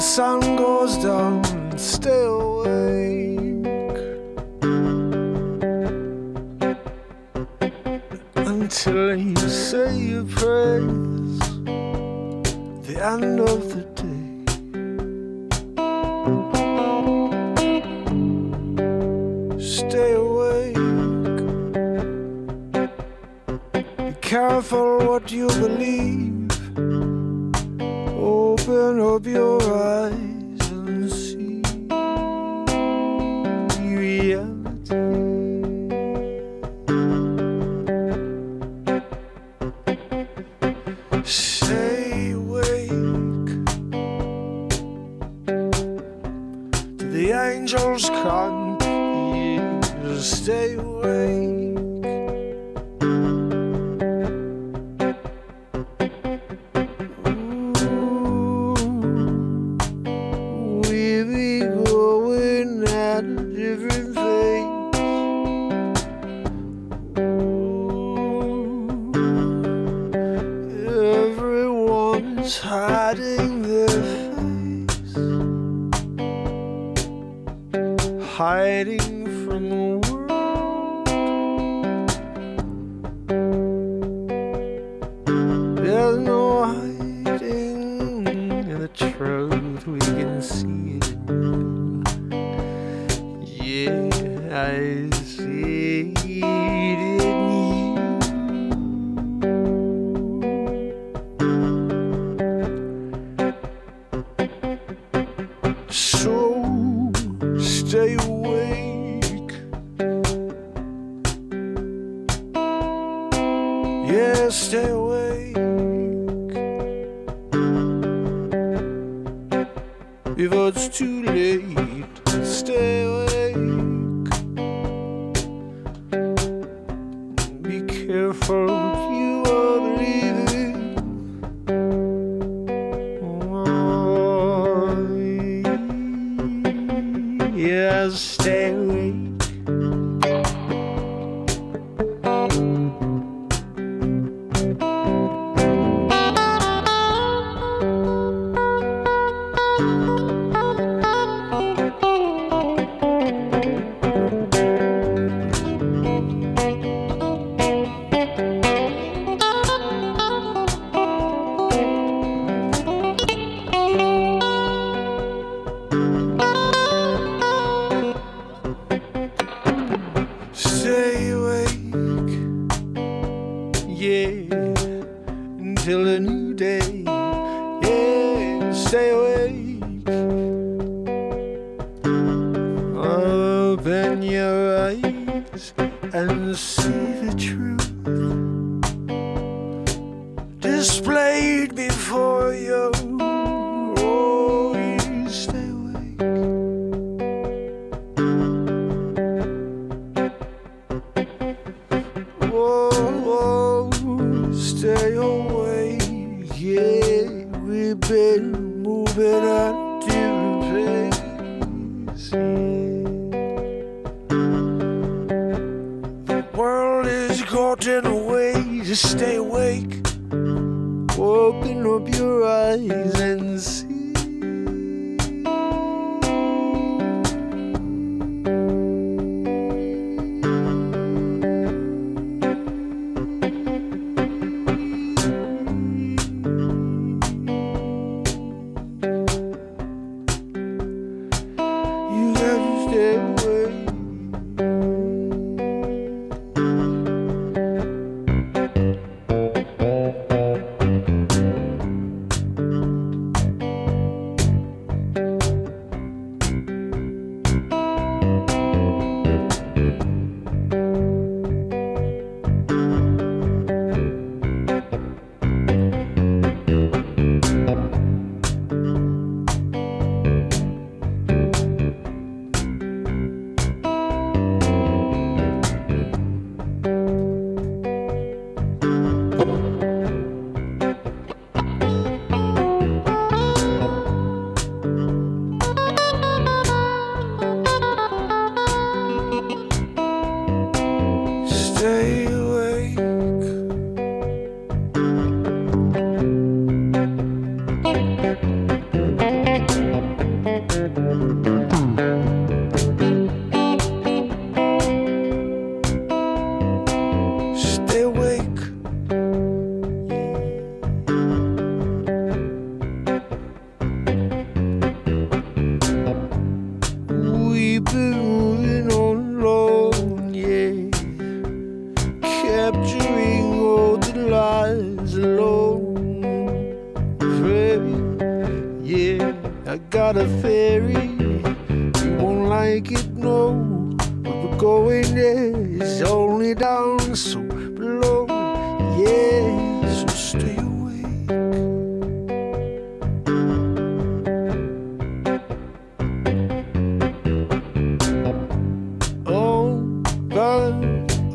sun goes down, stay awake until you say your prayers. the end of the day. Stay awake. Be careful what you believe. Open up your eyes and see reality. Stay awake till the angels come. Stay awake. Ooh, we be going at a different pace. Ooh, everyone's hiding their face, hiding from the world. There's no hiding in the truth, we can see it in you. Yeah, I see it in you. So stay awake. Yeah, stay awake. Before it's too late, stay awake. Be careful what you are believing. Oh, yeah, stay awake. Stay awake, yeah, until a new day. Yeah, stay awake. Open your eyes and see the truth displayed before you. Oh, you stay awake. Whoa, stay awake, yeah, we've been moving at a different pace, yeah. The world is getting away, just stay awake. Open up your eyes and see. You have to stay away. capturing all that lies alone. Fairy, yeah, I got a theory. You won't like it, no, but we're going there. It's only down, so below, yeah, so stay awake.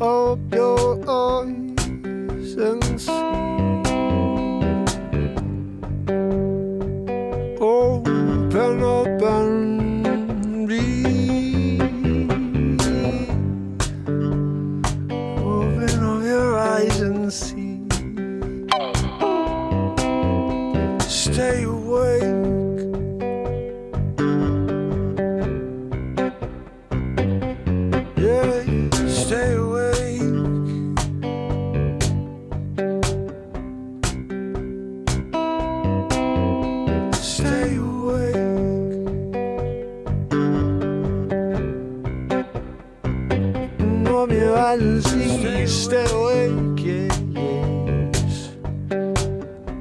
Open up your eyes and see. Open up and read. Open up your eyes and see. Stay awake. Yeah, stay awake. Stay awake. Open up your eyes and see. Stay awake, yeah, yes.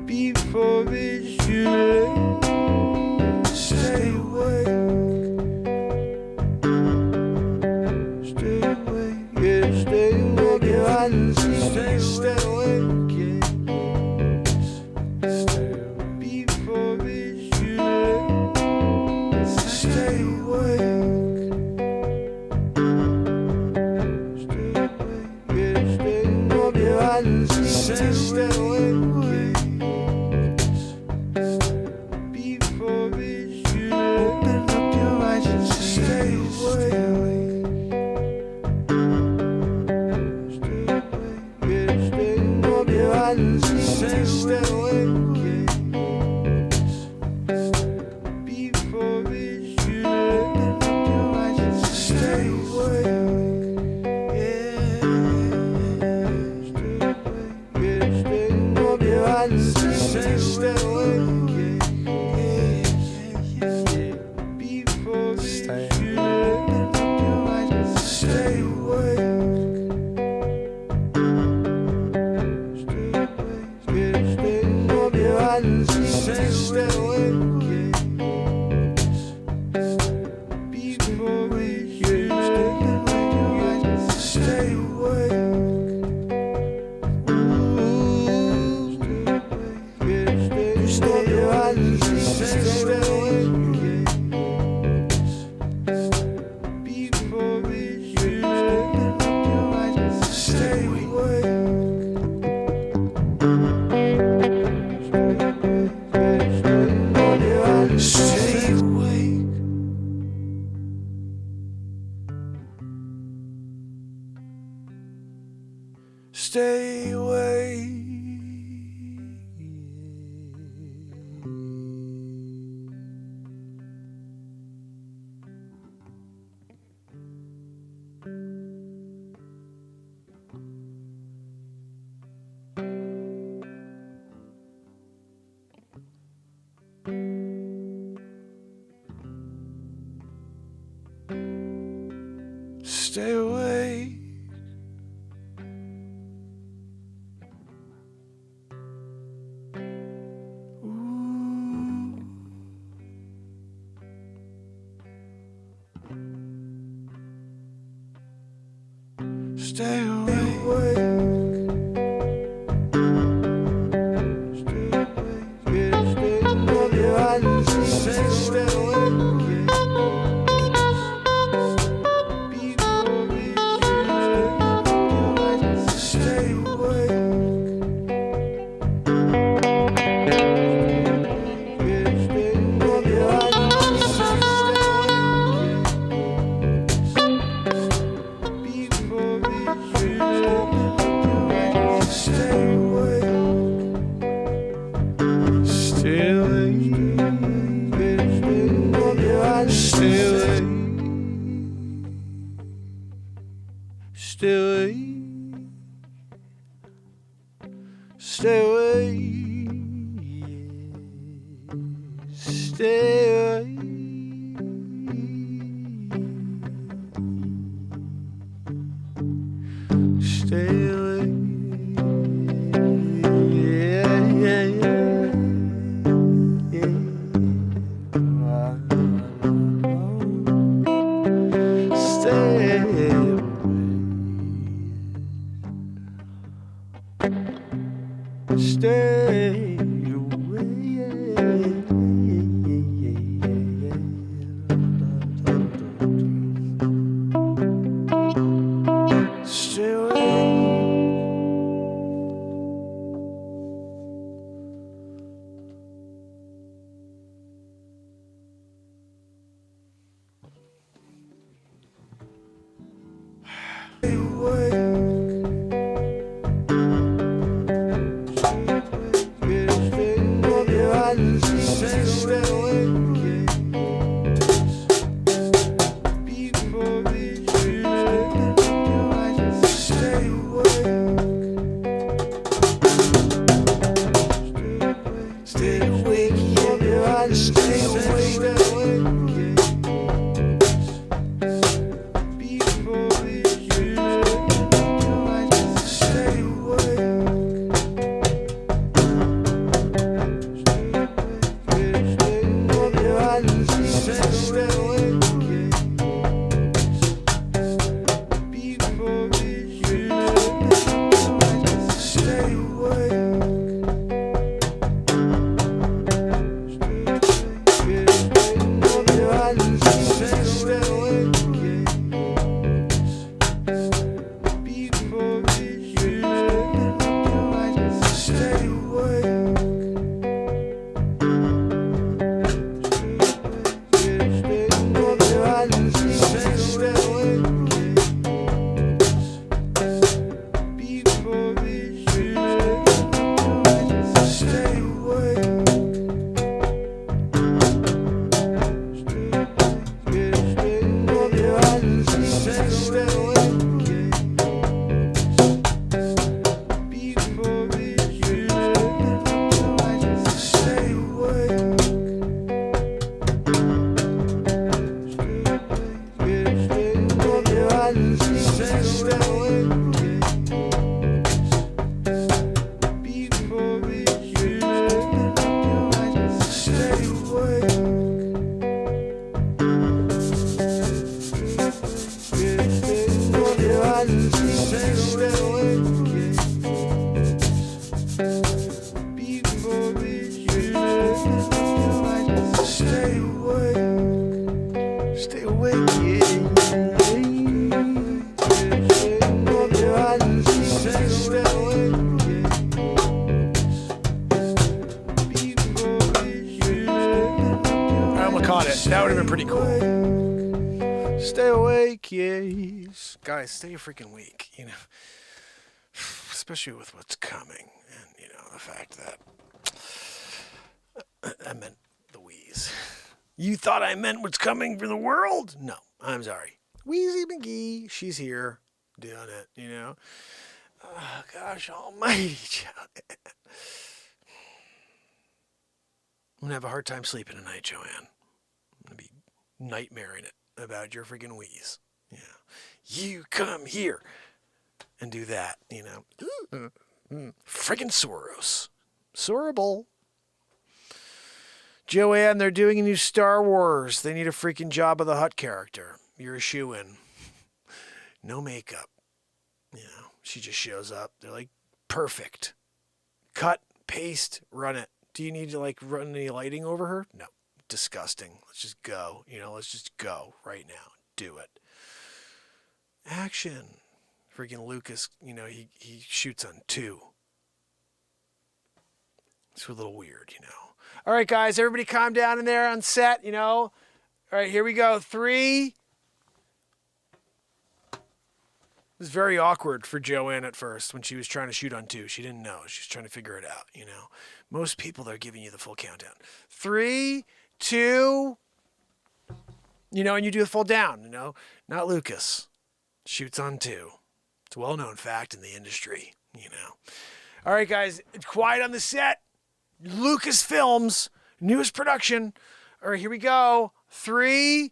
Before it's too late. Stay awake. Stay awake, yeah, stay awake. Your eyes and see. Stay awake, yeah, yes. Stay awake. Before it's too late. Stay awake. Stay awake, yeah, stay awake. Your eyes and see. Stay awake, yes. Before it's too late. Open up your eyes and see. Stay awake. Stay awake, yes. Before it's too late. Open up your eyes and stay awake, yeah. Stay awake, yeah. Stay up your eyes and stay awake, yeah. Before it's too late. Open up your eyes and stay awake. Stay awake, yes. Before it's too late. Stay awake. Stay awake, stay awake, yes. Before it's too late. Stay awake. Stay awake. Stay awake. Stay awake. Ooh. Stay awake. Stay awake. Yeah, stay awake. Your eyes and stay awake. Stay away, stay away. Stay away. Stay away. Stay away. Stay awake, keep your eyes, stay awake. That would have been pretty cool. Stay awake, yes. Guys, stay freaking awake, you know. Especially with what's coming. And, you know, the fact that I meant the wheeze. You thought I meant what's coming for the world? No, I'm sorry. Wheezy McGee, she's here doing it, you know. Oh, gosh almighty. I'm going to have a hard time sleeping tonight, Joanne. I'm going to be nightmaring it about your freaking wheeze. Yeah. You come here and do that, you know. Freaking Soros. Sorable. Joanne, they're doing a new Star Wars. They need a freaking Jabba the Hutt character. You're a shoo-in. No makeup. You know, she just shows up. They're like, perfect. Cut, paste, run it. Do you need to like run any lighting over her? No. Disgusting. Let's just go. You know, let's just go right now. Do it. Action. Freaking Lucas, you know, he shoots on 2. It's a little weird, you know. All right, guys, everybody calm down in there on set, you know. All right, here we go. 3. It was very awkward for Joanne at first when she was trying to shoot on 2. She didn't know. She was trying to figure it out, you know. Most people, they're giving you the full countdown. 3, 2, you know, and you do the full down, you know. Not Lucas. Shoots on 2. It's a well-known fact in the industry, you know. All right, guys, it's quiet on the set. Lucasfilms, newest production. All right, here we go. 3.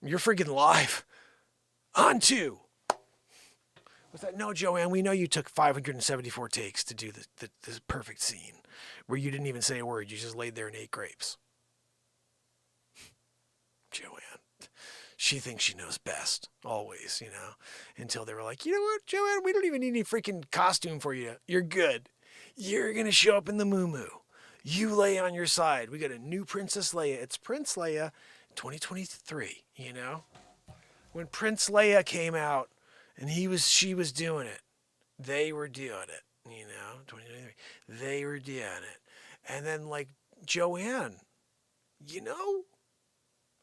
You're freaking live. On 2. Was that? No, Joanne, we know you took 574 takes to do this perfect scene where you didn't even say a word. You just laid there and ate grapes. Joanne, She thinks she knows best, always, you know, until they were like, you know what, Joanne, we don't even need any freaking costume for you. You're good. You're going to show up in the moo-moo. You lay on your side. We got a new Princess Leia. It's Prince Leia 2023, you know? When Prince Leia came out and she was doing it, they were doing it, you know, 2023. They were doing it. And then, like, Joanne, you know,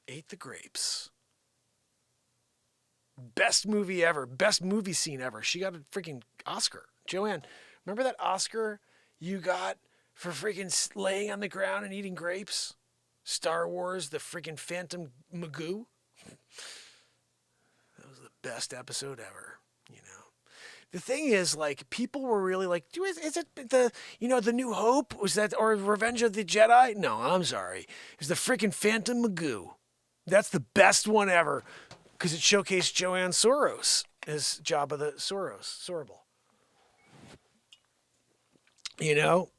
ate the grapes. Best movie ever. Best movie scene ever. She got a freaking Oscar. Joanne, remember that Oscar you got for freaking laying on the ground and eating grapes? Star Wars, the freaking Phantom Magoo. That was the best episode ever, you know. The thing is, like, people were really like, is it the, you know, the New Hope? Was that, or Revenge of the Jedi? No, I'm sorry. It was the freaking Phantom Magoo. That's the best one ever because it showcased Joanne Soros as Jabba the Sorable. You know?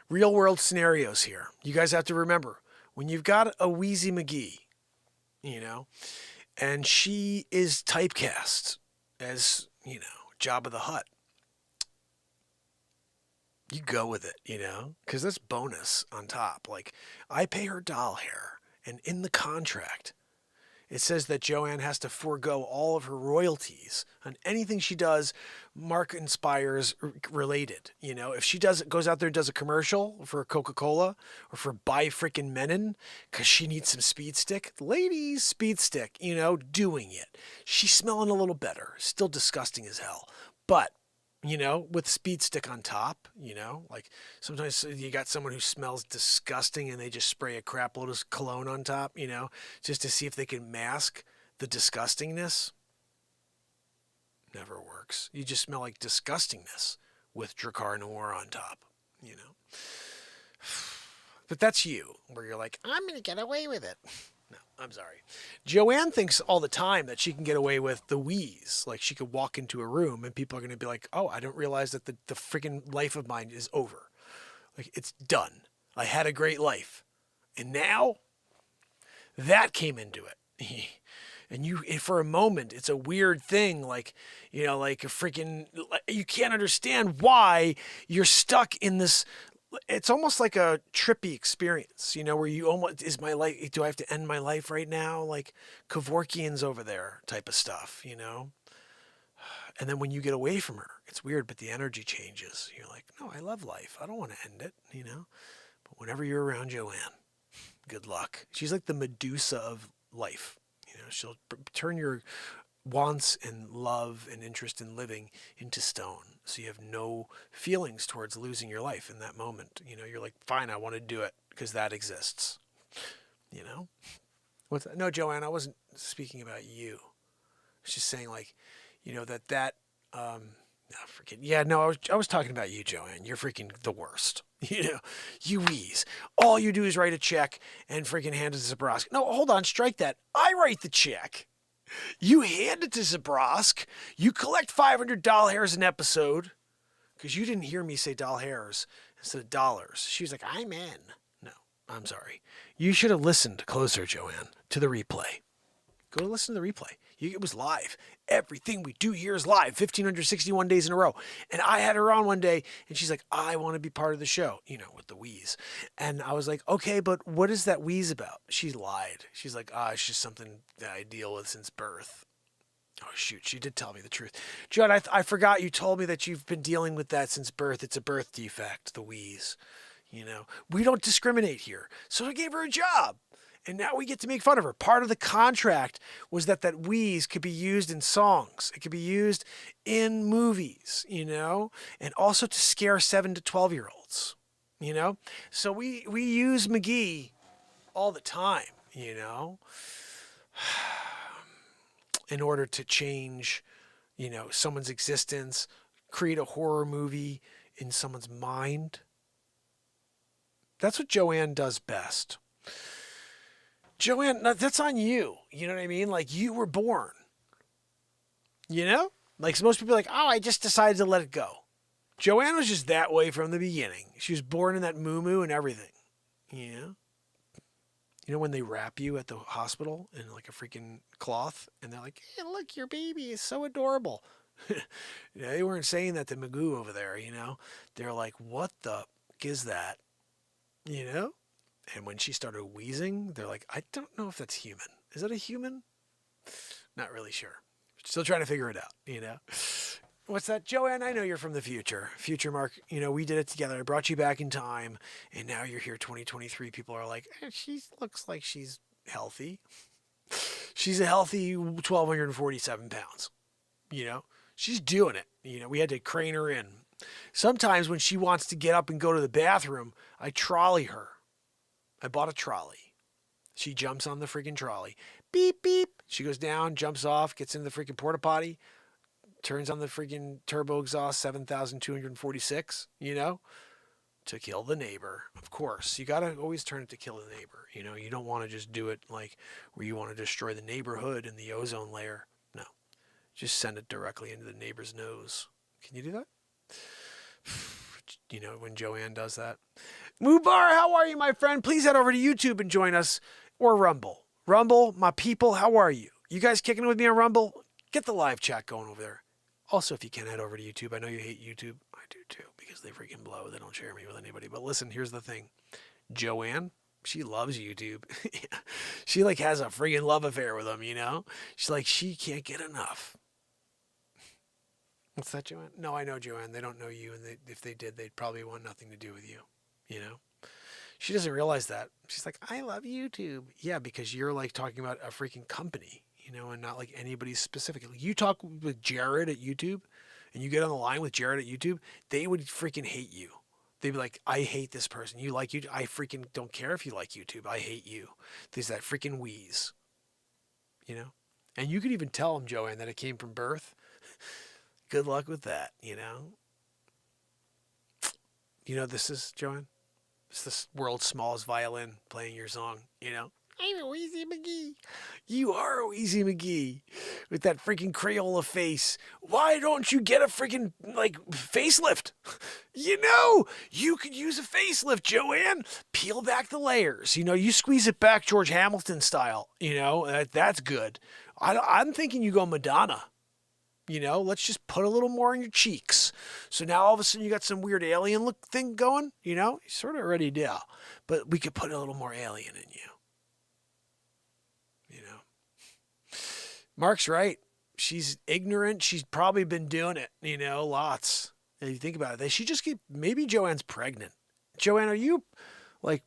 Real world scenarios here. You guys have to remember, when you've got a Wheezy McGee, you know, and she is typecast as, you know, Jabba the Hutt, you go with it, you know, because that's bonus on top. Like, I pay her doll hair, and in the contract, it says that Joanne has to forego all of her royalties on anything she does Mark Inspires related. You know, if she goes out there and does a commercial for Coca-Cola or for Buy Frickin' Menon because she needs some speed stick, ladies, speed stick, you know, doing it. She's smelling a little better, still disgusting as hell. But, you know, with speed stick on top, you know, like sometimes you got someone who smells disgusting and they just spray a crap load of cologne on top, you know, just to see if they can mask the disgustingness. Never works. You just smell like disgustingness with Drakkar Noir on top, you know. But that's you, where you're like, I'm going to get away with it. No, I'm sorry. Joanne thinks all the time that she can get away with the wheeze. Like, she could walk into a room and people are going to be like, oh, I don't realize that the freaking life of mine is over. Like, it's done. I had a great life. And now, that came into it. And for a moment, it's a weird thing. Like, you know, like a freaking, you can't understand why you're stuck in this. It's almost like a trippy experience, you know, where you almost, is my life, do I have to end my life right now? Like Kevorkian's over there type of stuff, you know? And then when you get away from her, it's weird, but the energy changes. You're like, no, I love life. I don't want to end it, you know? But whenever you're around Joanne, good luck. She's like the Medusa of life. You know, she'll turn your wants and love and interest in living into stone. So you have no feelings towards losing your life in that moment. You know, you're like, fine, I want to do it because that exists. You know? What's that? No, Joanne, I wasn't speaking about you. I was just saying, like, you know, I was talking about you, Joanne. You're freaking the worst. You know, you wheeze. All you do is write a check and freaking hand it to Zabrosk. No, hold on, strike that. I write the check. You hand it to Zabrosk. You collect $500 hairs an episode because you didn't hear me say doll hairs instead of dollars. She was like, I'm in. No, I'm sorry. You should have listened closer, Joanne, to the replay. Go listen to the replay. It was live. Everything we do here is live, 1,561 days in a row. And I had her on one day, and she's like, I want to be part of the show, you know, with the wheeze. And I was like, okay, but what is that wheeze about? She lied. She's like, it's just something that I deal with since birth. Oh, shoot, she did tell me the truth. Judd, I forgot you told me that you've been dealing with that since birth. It's a birth defect, the wheeze. You know, we don't discriminate here. So I gave her a job. And now we get to make fun of her. Part of the contract was that wheeze could be used in songs. It could be used in movies, you know, and also to scare 7 to 12-year-olds, you know. So we use McGee all the time, you know, in order to change, you know, someone's existence, create a horror movie in someone's mind. That's what Joanne does best. Joanne, that's on you. You know what I mean? Like, you were born. You know? Like, most people are like, oh, I just decided to let it go. Joanne was just that way from the beginning. She was born in that moo-moo and everything. You know? You know when they wrap you at the hospital in like a freaking cloth and they're like, hey, look, your baby is so adorable. They weren't saying that to Magoo over there, you know. They're like, what the fuck is that? You know? And when she started wheezing, they're like, I don't know if that's human. Is that a human? Not really sure. Still trying to figure it out, you know. What's that? Joanne, I know you're from the future. FutureMark, you know, we did it together. I brought you back in time, and now you're here 2023. People are like, she looks like she's healthy. She's a healthy 1,247 pounds, you know. She's doing it. You know, we had to crane her in. Sometimes when she wants to get up and go to the bathroom, I trolley her. I bought a trolley. She jumps on the freaking trolley. Beep, beep. She goes down, jumps off, gets into the freaking porta potty, turns on the freaking turbo exhaust 7,246, you know, to kill the neighbor. Of course, you got to always turn it to kill the neighbor. You know, you don't want to just do it like where you want to destroy the neighborhood and the ozone layer. No, just send it directly into the neighbor's nose. Can you do that? You know, when Joanne does that. Mubar, how are you, my friend? Please head over to YouTube and join us, or Rumble. Rumble, my people, how are you? You guys kicking it with me on Rumble? Get the live chat going over there. Also, if you can, head over to YouTube. I know you hate YouTube. I do too, because they freaking blow. They don't share me with anybody. But listen, here's the thing. Joanne, she loves YouTube. She like has a freaking love affair with them, you know? She's like, she can't get enough. What's that, Joanne? No, I know, Joanne. They don't know you, and if they did, they'd probably want nothing to do with you, you know? She doesn't realize that. She's like, I love YouTube. Yeah, because you're like talking about a freaking company, you know, and not like anybody specifically. You talk with Jared at YouTube, and you get on the line with Jared at YouTube, they would freaking hate you. They'd be like, I hate this person. You like YouTube? I freaking don't care if you like YouTube. I hate you. There's that freaking wheeze, you know? And you could even tell them, Joanne, that it came from birth. Good luck with that, you know? You know, this is, Joanne? It's the world's smallest violin playing your song, you know? I'm a Wheezy McGee. You are a Wheezy McGee with that freaking Crayola face. Why don't you get a freaking, like, facelift? You know, you could use a facelift, Joanne. Peel back the layers. You know, you squeeze it back George Hamilton style, you know? That's good. I'm thinking you go Madonna. You know, let's just put a little more in your cheeks. So now all of a sudden you got some weird alien look thing going, you know? You sort of already do. But we could put a little more alien in you. You know? Mark's right. She's ignorant. She's probably been doing it, you know, lots. And you think about it, she just keep, maybe Joanne's pregnant. Joanne, are you like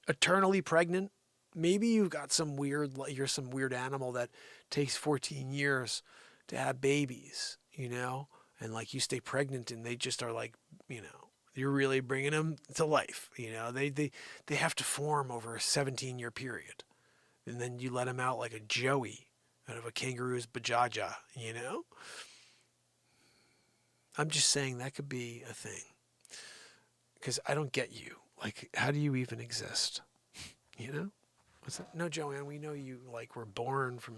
eternally pregnant? Maybe you've got you're some weird animal that takes 14 years to have babies, you know, and like you stay pregnant and they just are like, you know, you're really bringing them to life. You know, they have to form over a 17-year period, and then you let them out like a joey out of a kangaroo's bajaja, you know. I'm just saying that could be a thing, because I don't get you. Like, how do you even exist? You know? What's that? No, Joanne, we know you like were born from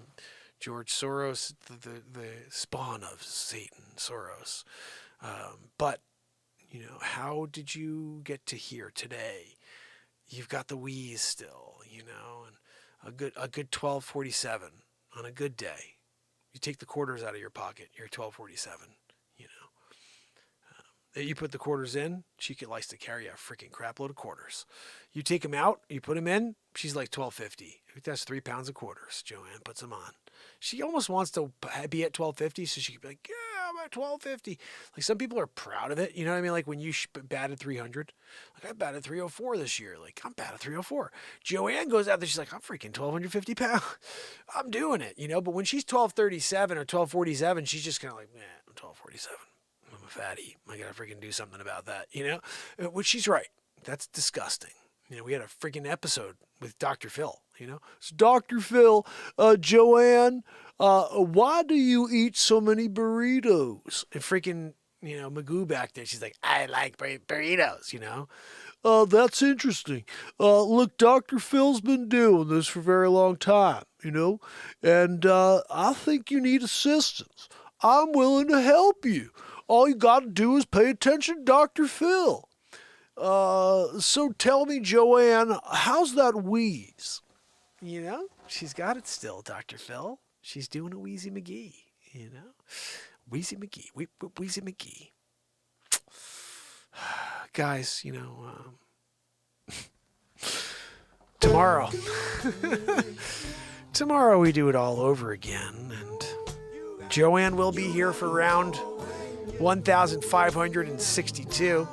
George Soros, the spawn of Satan, Soros. But, you know, how did you get to here today? You've got the wheeze still, you know, and a good 1247 on a good day. You take the quarters out of your pocket, you're 1247, you know. You put the quarters in, she likes to carry a freaking crap load of quarters. You take them out, you put them in, she's like 1250. That's 3 pounds of quarters. Joanne puts them on. She almost wants to be at 1250, so she can be like, yeah, I'm at 1250. Like, some people are proud of it. You know what I mean? Like when you batted 300. Like, I batted 304 this year. Like, I'm batted 304. Joanne goes out there, she's like, I'm freaking 1,250 pounds. I'm doing it, you know? But when she's 1237 or 1247, she's just kind of like, man, I'm 1247. I'm a fatty. I gotta freaking do something about that, you know? Which she's right. That's disgusting. You know, we had a freaking episode with Dr. Phil, you know? So Dr. Phil, Joanne, why do you eat so many burritos? And freaking, you know, Magoo back there, she's like, I like burritos, you know? That's interesting. Look, Dr. Phil's been doing this for a very long time, you know? And I think you need assistance. I'm willing to help you. All you got to do is pay attention to Dr. Phil. So tell me, Joanne, how's that wheeze? You know, she's got it still, Dr. Phil. She's doing a Wheezy McGee, you know? Wheezy McGee. Wheezy McGee. Guys, you know, tomorrow. Tomorrow we do it all over again, and Joanne will be here for round 1562.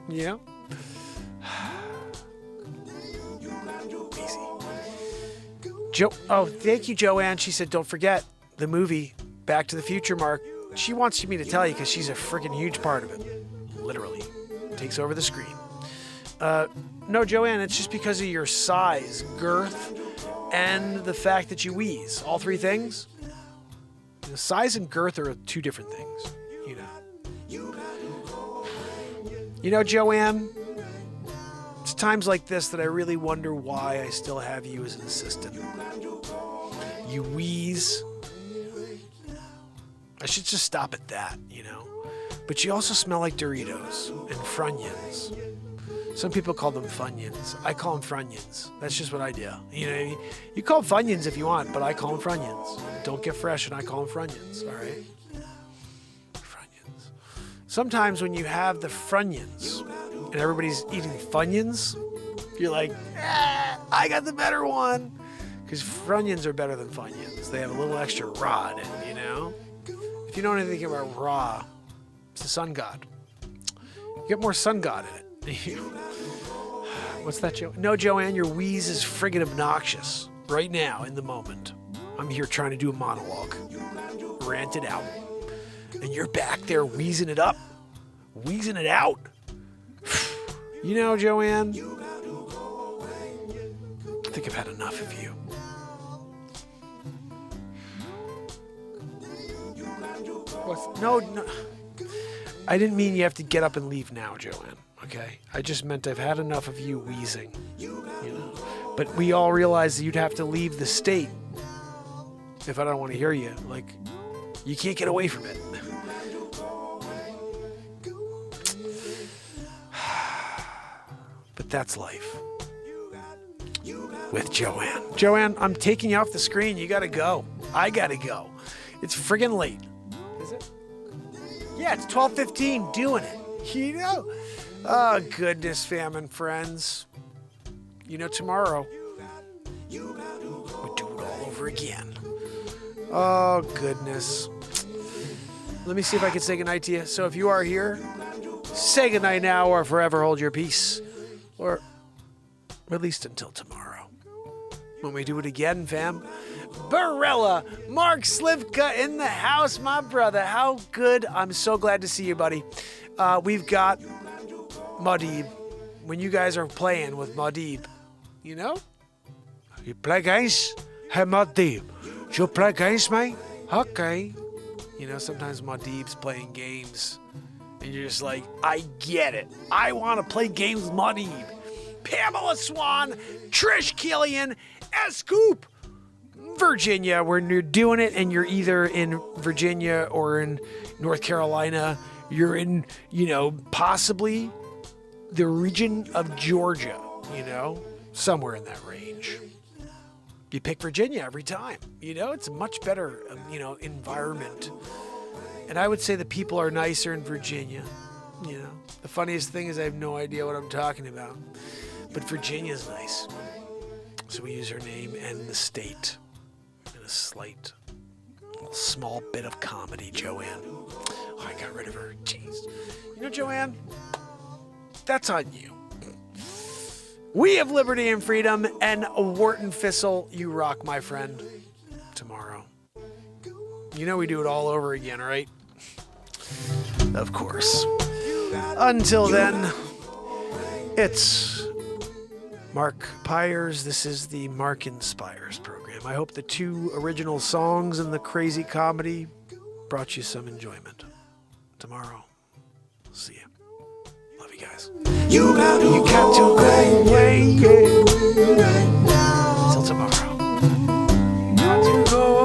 Yeah. Oh, thank you, Joanne. She said, don't forget the movie Back to the Future, Mark. She wants me to tell you because she's a freaking huge part of it. Literally. Takes over the screen. No, Joanne, it's just because of your size, girth, and the fact that you wheeze. All three things. You know, size and girth are two different things, you know. You know, Joanne, it's times like this that I really wonder why I still have you as an assistant. You wheeze. I should just stop at that, you know. But you also smell like Doritos and Funyuns. Some people call them Funyuns. I call them Funyuns. That's just what I do. You know, you call them Funyuns if you want, but I call them Funyuns. Don't get fresh and I call them Funyuns, all right? Funyuns. Sometimes when you have the Funyuns and everybody's eating Funyuns, you're like, I got the better one. Because Funyuns are better than Funyuns. They have a little extra raw in it, you know? If you know anything about raw, it's the sun god. You get more sun god in it. What's that, Joe? No, Joanne, your wheeze is friggin' obnoxious. Right now, in the moment. I'm here trying to do a monologue. Rant it out. And you're back there wheezing it up. Wheezing it out. You know, Joanne, I think I've had enough of you. No. I didn't mean you have to get up and leave now, Joanne. Okay? I just meant I've had enough of you wheezing. You know? But we all realize that you'd have to leave the state if I don't want to hear you. Like, you can't get away from it. But that's life. With Joanne. Joanne, I'm taking you off the screen. You gotta go. I gotta go. It's friggin' late. Is it? Yeah, it's 12:15 doing it. You know? Oh, goodness, fam and friends. You know, tomorrow, we do it all over again. Oh, goodness. Let me see if I can say goodnight to you. So if you are here, say goodnight now or forever hold your peace. Or at least until tomorrow. When we do it again, fam. Barella, Mark Slivka in the house, my brother. How good. I'm so glad to see you, buddy. We've got Madib. When you guys are playing with Madib, you know? You play games? Hey, Madib. You play games, mate? Okay. You know, sometimes Madib's playing games. And you're just like, I get it. I want to play games with Madib. Pamela Swan, Trish Killian, Scoop, Virginia. When you're doing it and you're either in Virginia or in North Carolina, you're in, you know, possibly the region of Georgia, you know, somewhere in that range. You pick Virginia every time. You know, it's a much better, you know, environment. And I would say the people are nicer in Virginia. You know, the funniest thing is I have no idea what I'm talking about. But Virginia's nice. So we use her name and the state in a slight, little small bit of comedy, Joanne. Oh, I got rid of her. Jeez. You know, Joanne, that's on you. We have liberty and freedom, and Wharton Fissel, you rock, my friend. Tomorrow. You know we do it all over again, right? Of course. Until then, it's Mark Pires. This is the Mark Inspires program. I hope the 2 original songs and the crazy comedy brought you some enjoyment. Tomorrow, see you. Love you guys. You got to go away. Yeah.